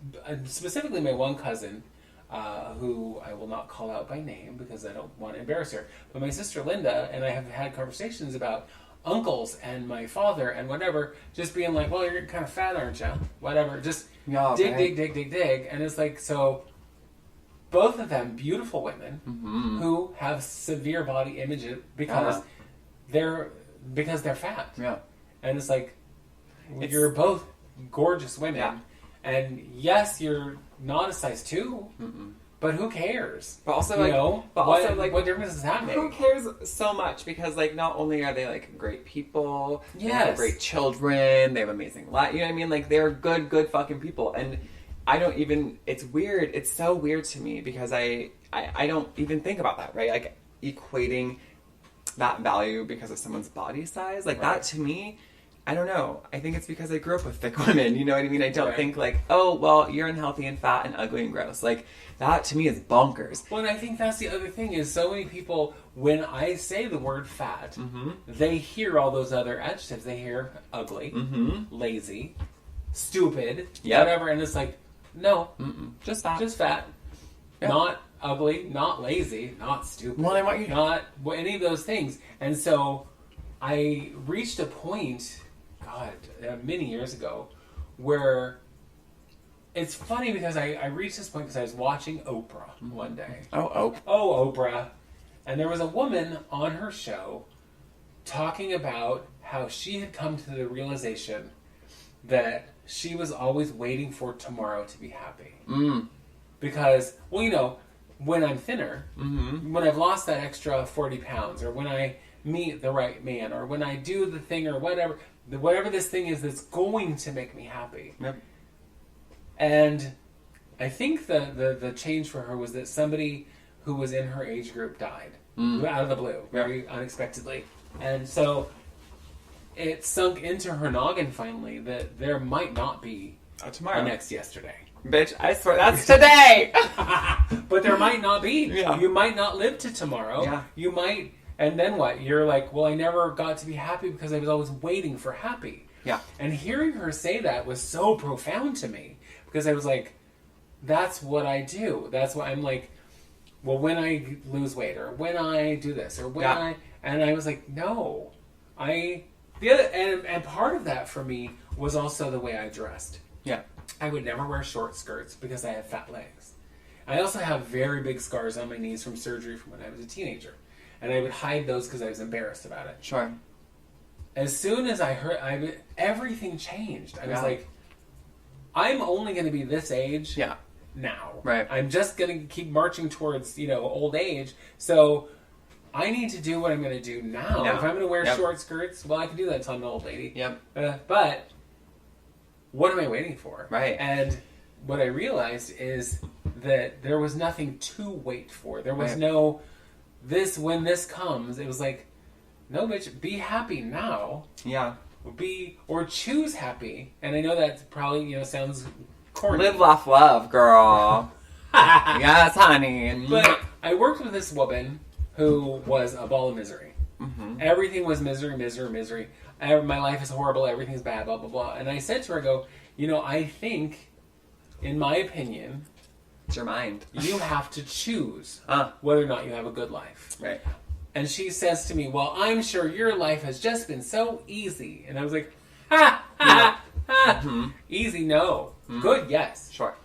specifically my one cousin, who I will not call out by name because I don't want to embarrass her, but my sister Linda and I have had conversations about uncles and my father and whatever, just being like, well, you're kind of fat, aren't you? Whatever. Just dig. And it's like, so both of them beautiful women who have severe body image because they're fat. Yeah. And it's like, you're both gorgeous women. Yeah. And yes, you're not a size 2, but who cares?
But also,
what difference does that make?
Who cares so much? Because, like, not only are they, like, great people, they have great children, they have amazing life, you know what I mean? Like, they're good fucking people. And I don't even, it's weird, it's so weird to me because I don't even think about that, right? Like, equating that value because of someone's body size, like, that to me, I don't know. I think it's because I grew up with thick women. You know what I mean? I don't
Right.
think like, oh, well, you're unhealthy and fat and ugly and gross. Like, that to me is bonkers.
Well, and I think that's the other thing is so many people, when I say the word fat, they hear all those other adjectives. They hear ugly, lazy, stupid,
Yep.
whatever, and it's like, no,
Just fat.
just fat,
Yep.
not ugly, not lazy, not stupid,
Well, I want you-
not any of those things. And so I reached a point, God, many years ago, where it's funny because I reached this point because I was watching Oprah one day.
Oh.
Oh, Oprah. And there was a woman on her show talking about how she had come to the realization that she was always waiting for tomorrow to be happy. Because, well, you know, when I'm thinner, when I've lost that extra 40 pounds, or when I meet the right man, or when I do the thing, or whatever this thing is that's going to make me happy.
Yep.
And I think the change for her was that somebody who was in her age group died out of the blue, very unexpectedly. And so it sunk into her noggin finally that there might not be
Tomorrow.
a next yesterday.
Bitch, I swear that's today!
But there might not be.
Yeah.
You might not live to tomorrow.
Yeah.
You might, and then what? You're like, well, I never got to be happy because I was always waiting for happy.
Yeah.
And hearing her say that was so profound to me because I was like, that's what I do. That's what I'm like, well, when I lose weight or when I do this or when and I was like, no, and part of that for me was also the way I dressed.
Yeah.
I would never wear short skirts because I have fat legs. I also have very big scars on my knees from surgery from when I was a teenager. And I would hide those because I was embarrassed about it.
Sure.
As soon as I heard, everything changed. I was
Yeah.
like, I'm only going to be this age now.
Right.
I'm just going to keep marching towards, old age. So I need to do what I'm going to do now.
Yeah.
If I'm going to wear
Yep.
short skirts, well, I can do that until I'm an old lady.
Yep.
But what am I waiting for?
Right.
And what I realized is that there was nothing to wait for. There was
Right.
no when this comes, it was like, no, bitch, be happy now.
Yeah.
Or choose happy. And I know that probably, sounds corny.
Live, laugh, love, girl. Yes, honey.
But I worked with this woman who was a ball of misery. Everything was misery, misery, misery. My life is horrible. Everything's bad, blah, blah, blah. And I said to her, I go, I think, in my opinion,
It's your mind.
you have to choose
Uh.
whether or not you have a good life.
Right.
And she says to me, well, I'm sure your life has just been so easy. And I was like, ha, ha, ha. Easy, no. Good, yes.
Sure.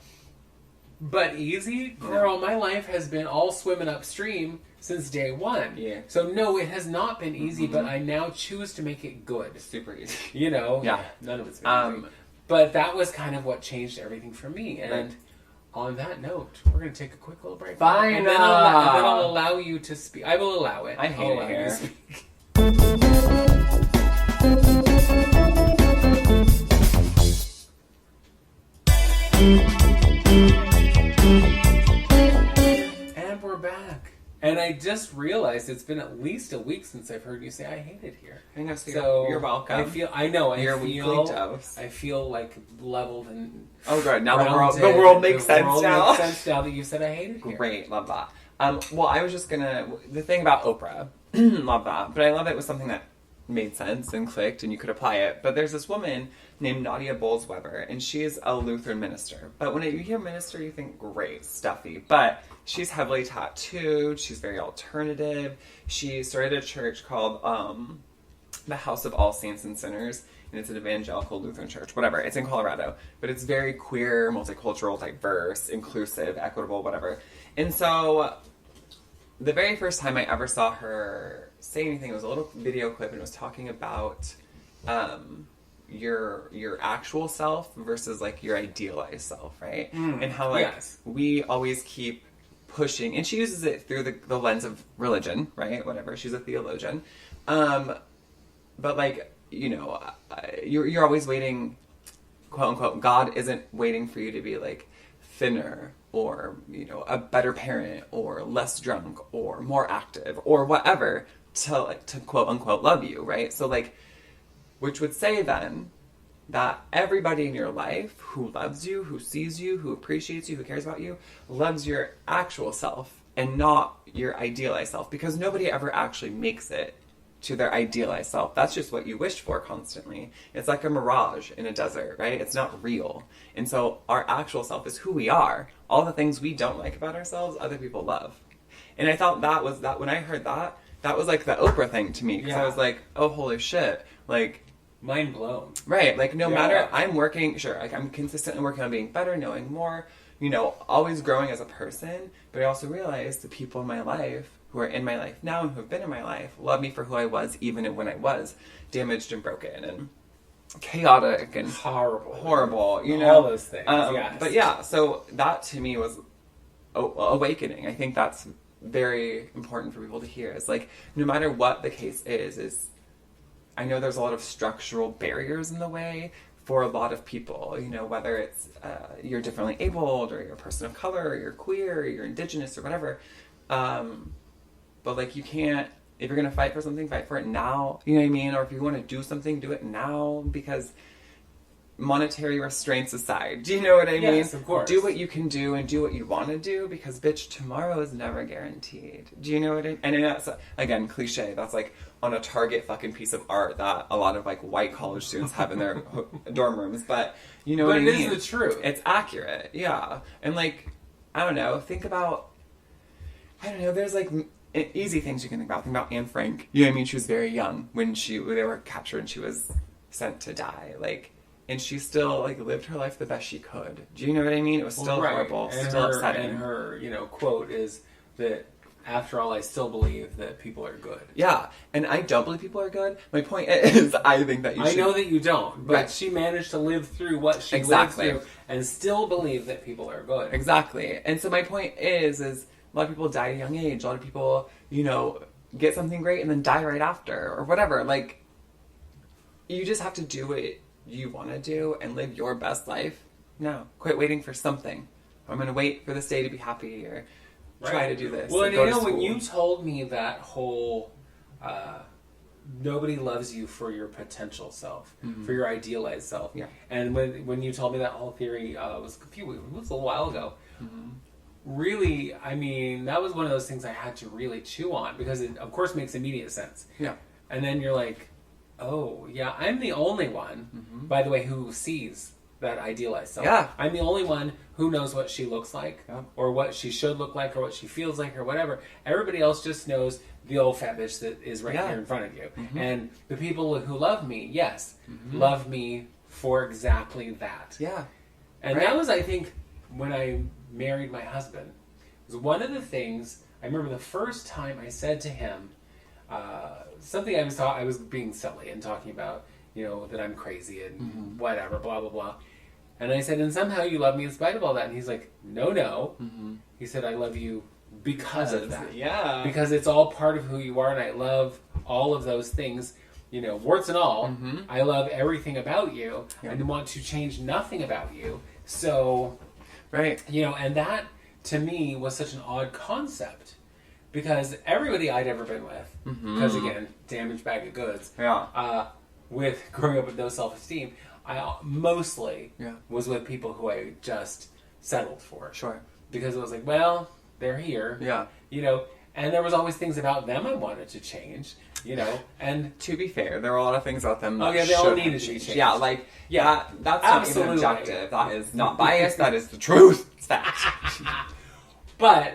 But easy? Girl, my life has been all swimming upstream since day one.
Yeah.
So, no, it has not been easy, but I now choose to make it good.
Super easy.
Yeah. None of it's been easy. But that was kind of what changed everything for me. And on that note, we're going to take a quick little break.
Fine.
And then I'll allow you to speak. I will allow it.
I hate
I'll
it
allow you to
here.
speak. And we're back. And I just realized it's been at least a week since I've heard you say I hate it here.
I know, so
So
you're welcome.
I know.
Your
I
weekly
feel.
dose.
I feel like leveled and.
Oh, good. Now
grounded.
the world makes sense
world
now.
Makes sense now that you said I hate it here.
Great, love that. Well, I was just gonna. The thing about Oprah, love that. But I love it was something that made sense and clicked, and you could apply it. But there's this woman named Nadia Bolz-Weber, and she's a Lutheran minister. But when you hear minister, you think great, stuffy. But she's heavily tattooed. She's very alternative. She started a church called the House of All Saints and Sinners. And it's an evangelical Lutheran church, whatever. It's in Colorado. But it's very queer, multicultural, diverse, inclusive, equitable, whatever. And so the very first time I ever saw her say anything, it was a little video clip, and it was talking about your actual self versus like your idealized self, right? And how like we always keep pushing, and she uses it through the lens of religion, right? Whatever. She's a theologian. But like, you're always waiting, quote unquote, God isn't waiting for you to be like thinner or, a better parent or less drunk or more active or whatever to quote unquote love you, right? So like which would say then that everybody in your life who loves you, who sees you, who appreciates you, who cares about you, loves your actual self and not your idealized self, because nobody ever actually makes it to their idealized self. That's just what you wish for constantly. It's like a mirage in a desert, right? It's not real. And so our actual self is who we are. All the things we don't like about ourselves, other people love. And I thought that was that when I heard that, that was like the Oprah thing to me. Because I was like, oh, holy shit. Like,
mind blown.
Right. Like, no matter, I'm working, sure, like, I'm consistently working on being better, knowing more, you know, always growing as a person. But I also realized the people in my life who are in my life now and who have been in my life love me for who I was, even when I was damaged and broken and chaotic and horrible, you know?
All those things, yes.
But yeah, so that to me was awakening. I think that's very important for people to hear. It's like, no matter what the case is I know there's a lot of structural barriers in the way for a lot of people, you know, whether it's you're differently abled, or you're a person of color, or you're queer, or you're indigenous, or whatever. But like, you can't, if you're going to fight for something, fight for it now, you know what I mean? Or if you want to do something, do it now, because monetary restraints aside, do you know what I mean?
Yes, of course.
Do what you can do and do what you want to do, because bitch, tomorrow is never guaranteed. Do you know what I mean? And that's, again, cliche. That's like on a Target fucking piece of art that a lot of like white college students have in their dorm rooms. But you know what I mean?
But it is the truth.
It's accurate, yeah. And like, I don't know, think about, I don't know, there's like easy things you can think about. Think about Anne Frank. You know what I mean? She was very young when they were captured and she was sent to die. Like, and she still like lived her life the best she could. Do you know what I mean? It was still horrible,
and
still upsetting.
And her, you know, quote is that, after all, I still believe that people are good.
Yeah, and I don't believe people are good. My point is, I think that you should.
I know that you don't, but
Right.
she managed to live through what she lived through and still believe that people are good.
Exactly. And so my point is a lot of people die at a young age. A lot of people, you know, get something great and then die right after, or whatever. Like, you just have to do what you want to do and live your best life. No, quit waiting for something. I'm going to wait for this day to be happy, or try to do this.
Well, and
go
you
to
know, when
school.
you told me that whole, nobody loves you for your potential self, for your idealized self.
Yeah.
And when you told me that whole theory, it was a little while ago. Really, I mean, that was one of those things I had to really chew on, because it, of course, makes immediate sense.
Yeah.
And then you're like, oh, yeah, I'm the only one, by the way, who sees that idealized self.
Yeah.
I'm the only one who knows what she looks like, or what she should look like, or what she feels like, or whatever. Everybody else just knows the old fat bitch that is right here in front of you. And the people who love me, yes, love me for exactly that.
Yeah.
And that was, I think, when I married my husband. It was one of the things, I remember the first time I said to him, something I was being silly and talking about, you know, that I'm crazy and whatever, blah, blah, blah. And I said, and somehow you love me in spite of all that. And he's like, no. He said, I love you because of that.
Yeah.
Because it's all part of who you are, and I love all of those things, you know, warts and all. I love everything about you, and want to change nothing about you. So,
Right.
you know, and that, to me, was such an odd concept. Because everybody I'd ever been with, because again, damaged bag of goods, with growing up with no self-esteem, I mostly was with people who I just settled for.
Sure.
Because it was like, well, they're here.
Yeah.
You know, and there was always things about them I wanted to change, you know, and...
To be fair, there were a lot of things about them that
they all
should
needed
have
to be
changed.
changed.
Yeah, like, that's
Absolutely.
not even objective. That is not biased. That is the truth. It's fact.
But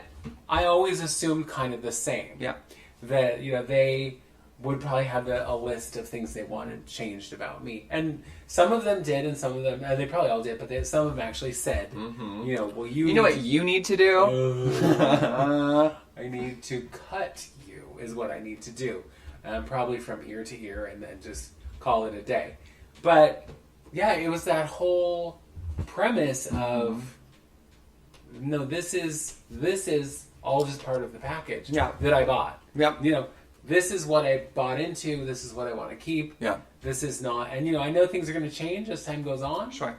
I always assumed kind of the same.
Yeah.
That, you know, they would probably have a list of things they wanted changed about me. And some of them did, and some of them, and they probably all did, but some of them actually said, you know, well,
You know what you need to do?
I need to cut you, is what I need to do. Probably from ear to ear, and then just call it a day. But, yeah, it was that whole premise of, no, this is all just part of the package that I bought.
Yep.
You know, this is what I bought into, this is what I want to keep.
Yeah.
This is not, and you know, I know things are going to change as time goes on.
Sure.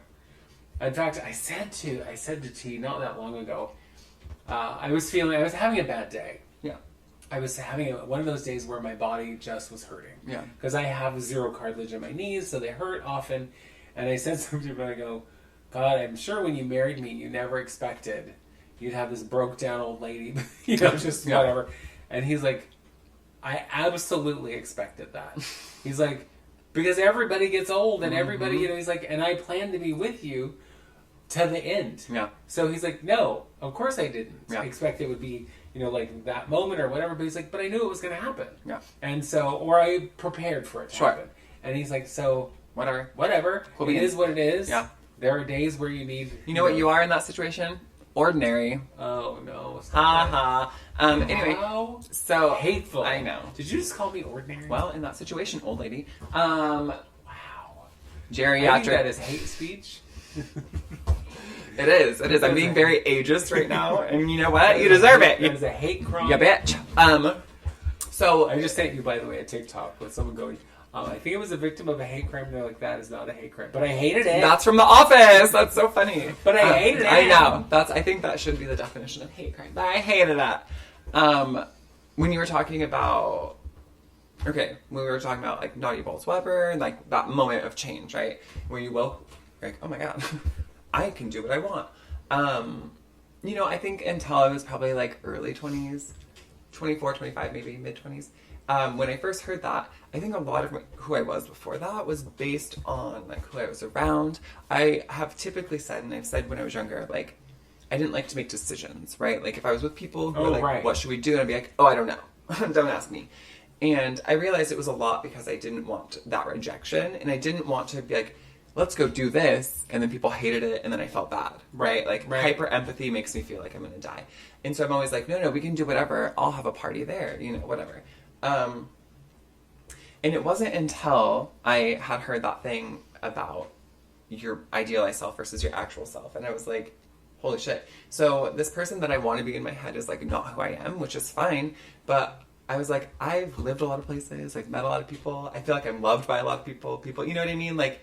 In fact, I said to T not that long ago, I was having a bad day.
Yeah.
I was having one of those days where my body just was hurting.
Yeah.
Because I have zero cartilage in my knees, so they hurt often. And I said something to him, I go, God, I'm sure when you married me, you never expected you'd have this broke down old lady, just whatever. And he's like, I absolutely expected that. He's like, because everybody gets old and everybody, he's like, and I plan to be with you to the end.
Yeah.
So he's like, no, of course I didn't expect it would be, like that moment or whatever. But he's like, but I knew it was going to happen. Yeah. And so, or I prepared for it to happen. And he's like, so whatever. Cool. It is what it is. Yeah. There are days where you need.
You know what you are in that situation? Ordinary.
Oh no.
Ha ha. Anyway.
How
so
hateful.
I know.
Did you just call me ordinary?
Well, in that situation, old lady.
Wow.
Geriatric.
I think that is hate speech.
It is. I'm being very ageist right now, and you know what? You deserve it.
That is a hate crime.
You bitch. So
I just sent you, by the way, a TikTok with someone going, I think it was a victim of a hate crime. And they're like, that is not a hate crime, but I hated it.
That's from The Office. That's so funny.
But I hated it.
I know. I think that should be the definition of hate crime. But I hated that. When you were talking about, when we were talking about like Naughty Balls Weber, and like that moment of change, right? Where you woke, like, oh my God, I can do what I want. I think until I was probably like early 20s, 24, 25, maybe mid 20s. When I first heard that, I think a lot of who I was before that was based on like who I was around. I have typically said, and I've said when I was younger, like I didn't like to make decisions, right? Like if I was with people who were like, what should we do? And I'd be like, oh, I don't know. Don't ask me. And I realized it was a lot because I didn't want that rejection, and I didn't want to be like, let's go do this, and then people hated it, and then I felt bad, right? Like hyper empathy makes me feel like I'm gonna die. And so I'm always like, no, we can do whatever. I'll have a party there, whatever. And it wasn't until I had heard that thing about your idealized self versus your actual self, and I was like, holy shit. So this person that I want to be in my head is like not who I am, which is fine, but I was like, I've lived a lot of places, I've met a lot of people, I feel like I'm loved by a lot of people, you know what I mean? Like,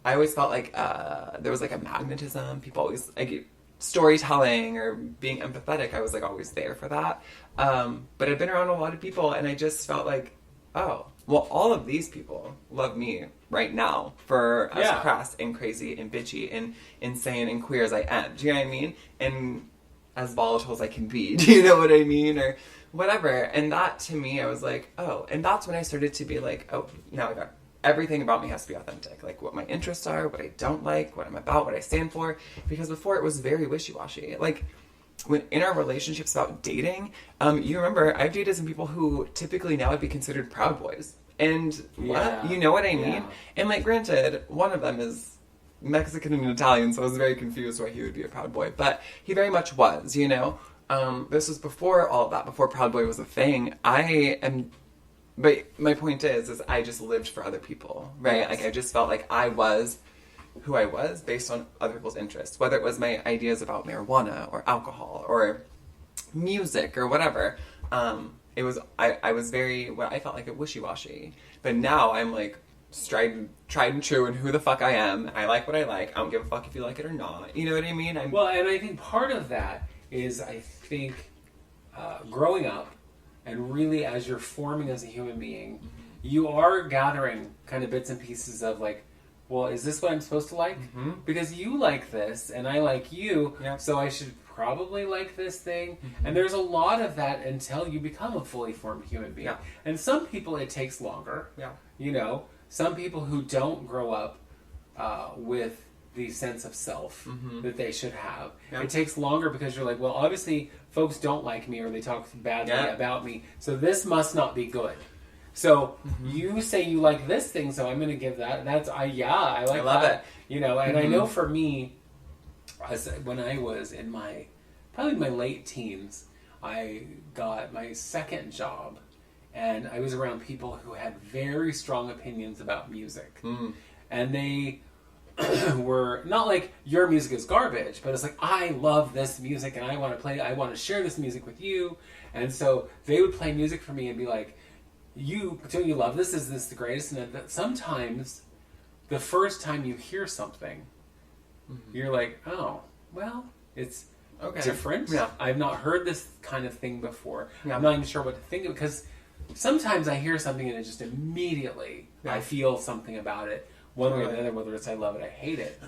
I always felt like there was like a magnetism, people always, like, storytelling or being empathetic, I was like always there for that. But I've been around a lot of people, and I just felt like, oh, well, all of these people love me right now for as crass and crazy and bitchy and insane and queer as I am. Do you know what I mean? And as volatile as I can be. Do you know what I mean? Or whatever. And that, to me, I was like, oh. And that's when I started to be like, oh, now I got everything about me has to be authentic. Like what my interests are, what I don't like, what I'm about, what I stand for. Because before it was very wishy-washy. Like, when in our relationships about dating, you remember, I've dated some people who typically now would be considered Proud Boys. And what? You know what I mean? Yeah. And like, granted, one of them is Mexican and Italian, so I was very confused why he would be a Proud Boy. But he very much was, This was before all of that, before Proud Boy was a thing. But my point is I just lived for other people, right? Yes. Like, I just felt like I was who I was based on other people's interests, whether it was my ideas about marijuana or alcohol or music or whatever. I was very, I felt like a wishy-washy. But now I'm like tried and true in who the fuck I am. I like what I like. I don't give a fuck if you like it or not. You know what I mean?
Well, and I think part of that is, I think, growing up and really as you're forming as a human being, you are gathering kind of bits and pieces of like, well, is this what I'm supposed to like? Mm-hmm. Because you like this, and I like you, so I should probably like this thing. Mm-hmm. And there's a lot of that until you become a fully formed human being. Yeah. And some people, it takes longer. Yeah. Some people who don't grow up with the sense of self that they should have. Yeah. It takes longer because you're like, well, obviously, folks don't like me or they talk badly about me, so this must not be good. So you say you like this thing, so I'm going to give that. I like I love that. It. And I know for me, when I was in probably my late teens, I got my second job, and I was around people who had very strong opinions about music, and they were not like, your music is garbage, but it's like, I love this music and I want to share this music with you. And so they would play music for me and be like, don't you love this? Is this the greatest? And that sometimes the first time you hear something, you're like, oh, well, it's different.
Yeah.
I've not heard this kind of thing before.
Yeah.
I'm not even sure what to think of, because sometimes I hear something and it just immediately I feel something about it, one way or the other, whether it's I love it, I hate it.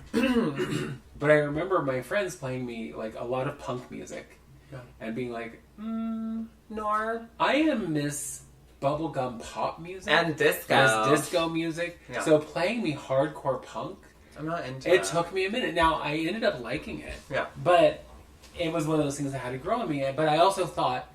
But I remember my friends playing me like a lot of punk music and being like,
Nor.
I am Miss bubblegum pop music
And disco.
Miss disco music.
Yeah.
So playing me hardcore punk,
I'm not into
it took me a minute. Now, I ended up liking it.
Yeah.
But it was one of those things that had to grow on me. But I also thought,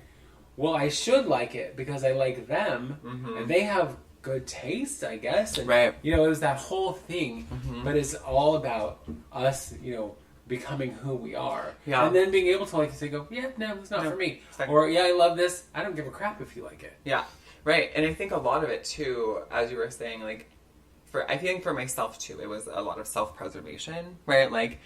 well, I should like it because I like them. And they have good taste, I guess. And,
Right.
you know, it was that whole thing. But it's all about us, you know, becoming who we are.
Yeah.
And then being able to, like, say, go, yeah, no, it's not for me.
Like,
Or, yeah, I love this. I don't give a crap if you like it.
Yeah. Right. And I think a lot of it, too, as you were saying, like, I think for myself, too, it was a lot of self-preservation, right? Like,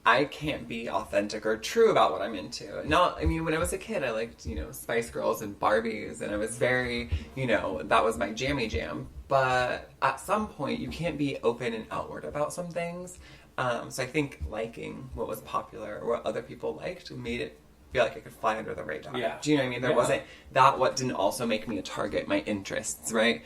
I can't be authentic or true about what I'm into. I mean, when I was a kid, I liked, you know, Spice Girls and Barbies, and I was very, you know, that was my jammy jam. But at some point, you can't be open and outward about some things. So I think liking what was popular or what other people liked made it feel like I could fly under the radar.
Yeah.
Do you know what I mean? There wasn't that what didn't also make me a target, my interests, right?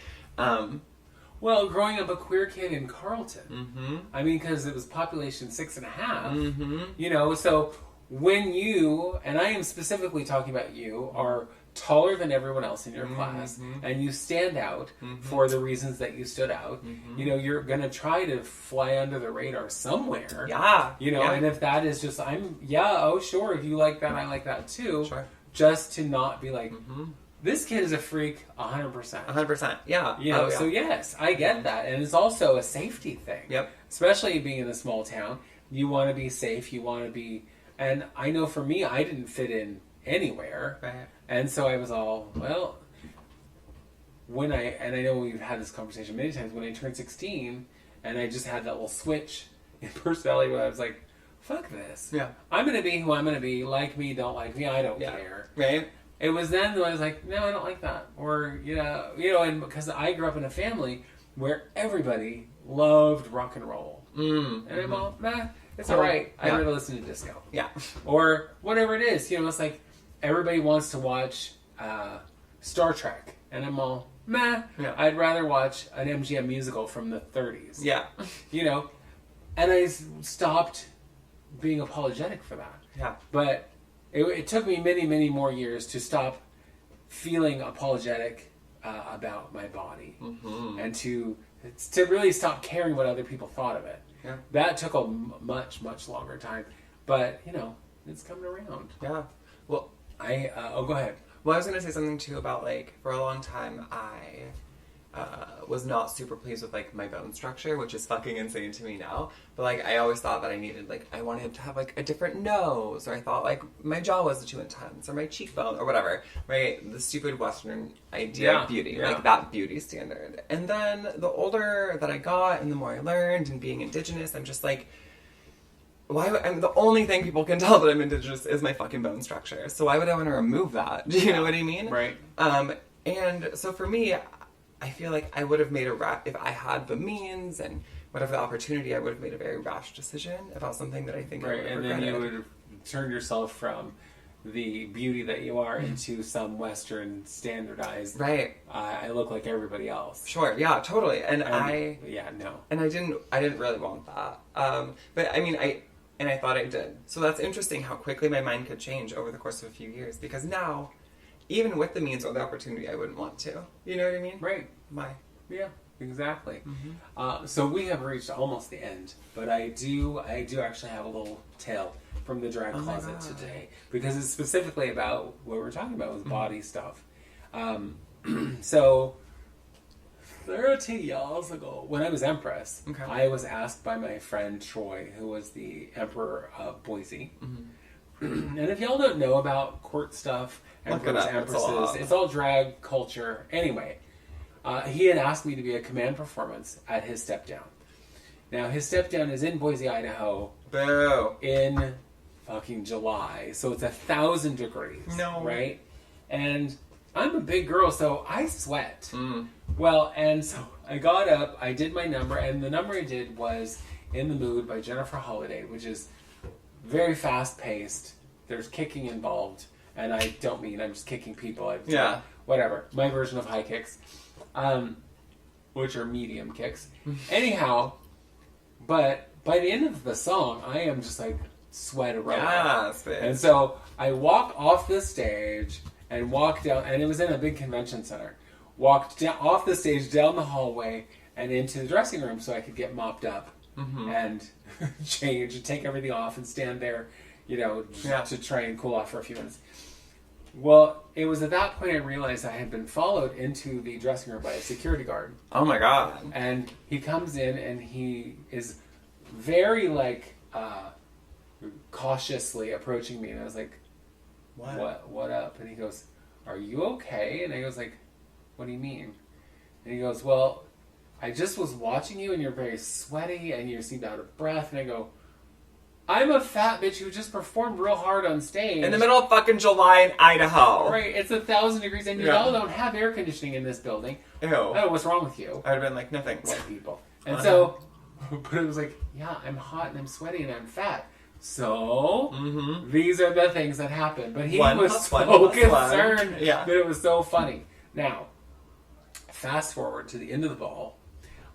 Well, growing up a queer kid in Carleton, I mean, because it was population 6.5, you know, so when you, and I am specifically talking about you, are taller than everyone else in your class, and you stand out for the reasons that you stood out, you know, you're going to try to fly under the radar somewhere.
Yeah.
You know,
yeah.
and if that is just, oh, sure, if you like that, I like that too.
Sure.
Just to not be like, this kid is a freak 100%.
100%. Yeah.
You know,
Oh, yeah.
so yes, I get that. And it's also a safety thing.
Yep.
Especially being in a small town. You want to be safe. You want to be... And I know for me, I didn't fit in anywhere.
Right.
And so I was all, well... And I know we've had this conversation many times, when I turned 16, and I just had that little switch in personality where I was like, fuck this.
Yeah.
I'm going to be who I'm going to be. Like me, don't like me, I don't
Yeah.
care.
Right?
It was then that I was like, no, I don't like that. Or, you know, and because I grew up in a family where everybody loved rock and roll. And I'm all, nah, it's all right. I'd rather listen to disco.
Yeah.
Or whatever it is. You know, it's like everybody wants to watch Star Trek. And I'm all, meh.
Yeah.
I'd rather watch an MGM musical from the 30s.
Yeah.
You know? And I stopped being apologetic for that.
Yeah.
But it took me many, many more years to stop feeling apologetic about my body, and to really stop caring what other people thought of it.
Yeah.
That took a much, much longer time, but you know, it's coming around.
Yeah. Well,
go ahead.
Well, I was going to say something, too, about, like, for a long time, I was not super pleased with, like, my bone structure, which is fucking insane to me now. But, like, I always thought that I needed, like, I wanted to have, like, a different nose, or I thought, like, my jaw was too intense, or my cheekbone, or whatever, right? The stupid Western idea of beauty, like, that beauty standard. And then the older that I got, and the more I learned, and being Indigenous, I'm just like, the only thing people can tell that I'm Indigenous is my fucking bone structure. So why would I want to remove that? Do you know what I mean?
Right.
And so for me, I feel like I would have made if I had the means and whatever the opportunity, I would have made a very rash decision about something that I think I would have
And
regretted.
then you would have turned yourself from the beauty that you are into some Western standardized.
Right.
I look like everybody else.
Sure. Yeah. Totally. And
no.
And I didn't really want that. But I mean, I thought I did. So that's interesting how quickly my mind could change over the course of a few years. Because now, even with the means or the opportunity, I wouldn't want to. You know what I mean?
Right. Yeah, exactly. So we have reached almost the end, but I do actually have a little tale from the drag closet today, because it's specifically about what we're talking about with body stuff. So 30 years ago, when I was Empress, I was asked by my friend Troy, who was the Emperor of Boise. And if y'all don't know about court stuff, Emperors, Empresses, it's all drag culture. Anyway, he had asked me to be a command performance at his step down. Now, his step down is in Boise, Idaho.
Boo.
In fucking July. So it's 1,000 degrees.
No.
Right? And I'm a big girl, so I sweat. Well, and so I got up, I did my number, and the number I did was In the Mood by Jennifer Holliday, which is very fast-paced, there's kicking involved, and I don't mean I'm just kicking people.
Yeah.
Whatever. My version of high kicks, which are medium kicks. Anyhow, but by the end of the song, I am just like sweat around.
Yes,
and so I walk off the stage and walk down, and it was in a big convention center. Walked down off the stage, down the hallway, and into the dressing room so I could get mopped up and change and take everything off and stand there, to try and cool off for a few minutes. Well, it was at that point I realized I had been followed into the dressing room by a security guard.
Oh my God.
And he comes in and he is very cautiously approaching me, and I was like, What up? And he goes, are you okay? And I was like, what do you mean? And he goes, well, I just was watching you and you're very sweaty and you seemed out of breath. And I go, I'm a fat bitch who just performed real hard on stage.
In the middle of fucking July in Idaho.
Right, it's 1,000 degrees and y'all don't have air conditioning in this building.
Ew.
Oh, what's wrong with you?
I would have been like, no thanks.
White people. And so, but it was like, yeah, I'm hot and I'm sweaty and I'm fat. So, these are the things that happen. But he was so concerned that it was so funny. Now, fast forward to the end of the ball.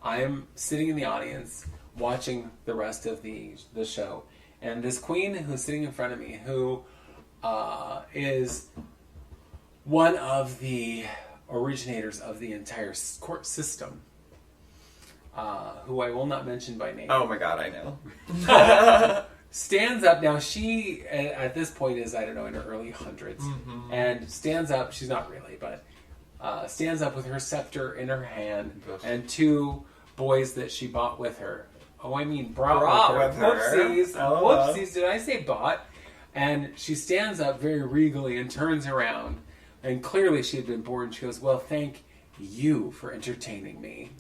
I am sitting in the audience watching the rest of the show. And this queen who's sitting in front of me, who is one of the originators of the entire court system, who I will not mention by name.
Oh my God, I know.
Stands up. Now she, at this point, is, I don't know, in her early hundreds. And stands up, she's not really, but stands up with her scepter in her hand and two boys that she bought with her. Oh, I mean brought with her. Whoopsies. Whoopsies, did I say bought? And she stands up very regally and turns around. And clearly she had been bored. And she goes, well, thank you for entertaining me.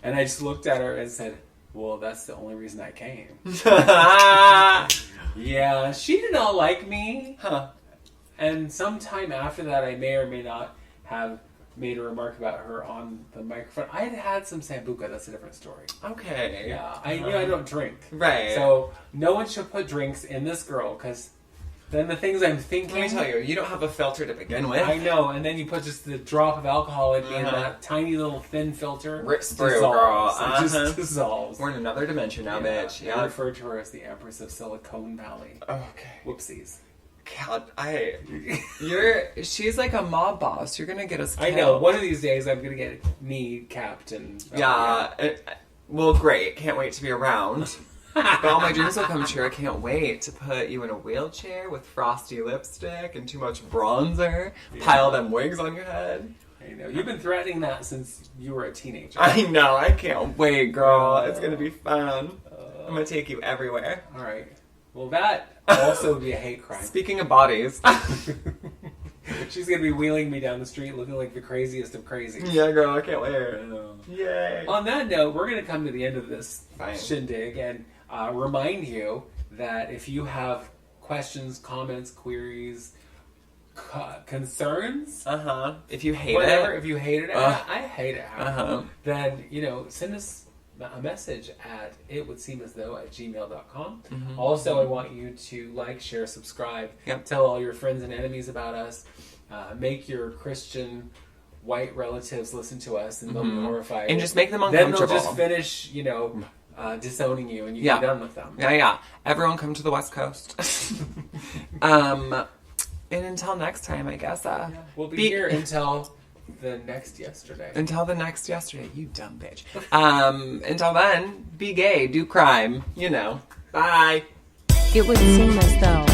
And I just looked at her and said, well, that's the only reason I came. Yeah, she did not like me. And sometime after that, I may or may not have made a remark about her on the microphone. I had some Sambuca. That's a different story.
Okay.
Yeah, I don't drink.
Right.
So no one should put drinks in this girl, because then the things I'm thinking...
Let me tell you, you don't have a filter to begin with.
I know, and then you put just the drop of alcohol in that tiny little thin filter.
Rips through, girl.
It just dissolves.
We're in another dimension now, bitch.
I refer to her as the Empress of Silicon Valley.
Okay.
Whoopsies.
God, she's like a mob boss. You're gonna get us killed.
I know. One of these days, I'm gonna get knee-capped and...
well, great. Can't wait to be around. But all my dreams will come true. I can't wait to put you in a wheelchair with frosty lipstick and too much bronzer. Pile them wigs on your head.
I know. You've been threatening that since you were a teenager.
I know. I can't wait, girl. It's gonna be fun. I'm gonna take you everywhere.
All right. Well, that also would be a hate crime.
Speaking of bodies.
She's going to be wheeling me down the street looking like the craziest of crazy.
Yeah, girl, I can't wait. Yay.
On that note, we're going to come to the end of this shindig and remind you that if you have questions, comments, queries, concerns,
if you hate
if you hate it, I hate it, then, send us a message at itwouldseemasthough@gmail.com. Also, I want you to like, share, subscribe, tell all your friends and enemies about us, make your Christian white relatives listen to us, and they'll be horrified.
And just make them uncomfortable.
Then they'll just finish, disowning you, and you're done with them.
Yeah. Everyone come to the West Coast. And until next time, I guess.
We'll be here until... the next yesterday.
Until the next yesterday, you dumb bitch. Until then, be gay, do crime, Bye.
It would seem as though.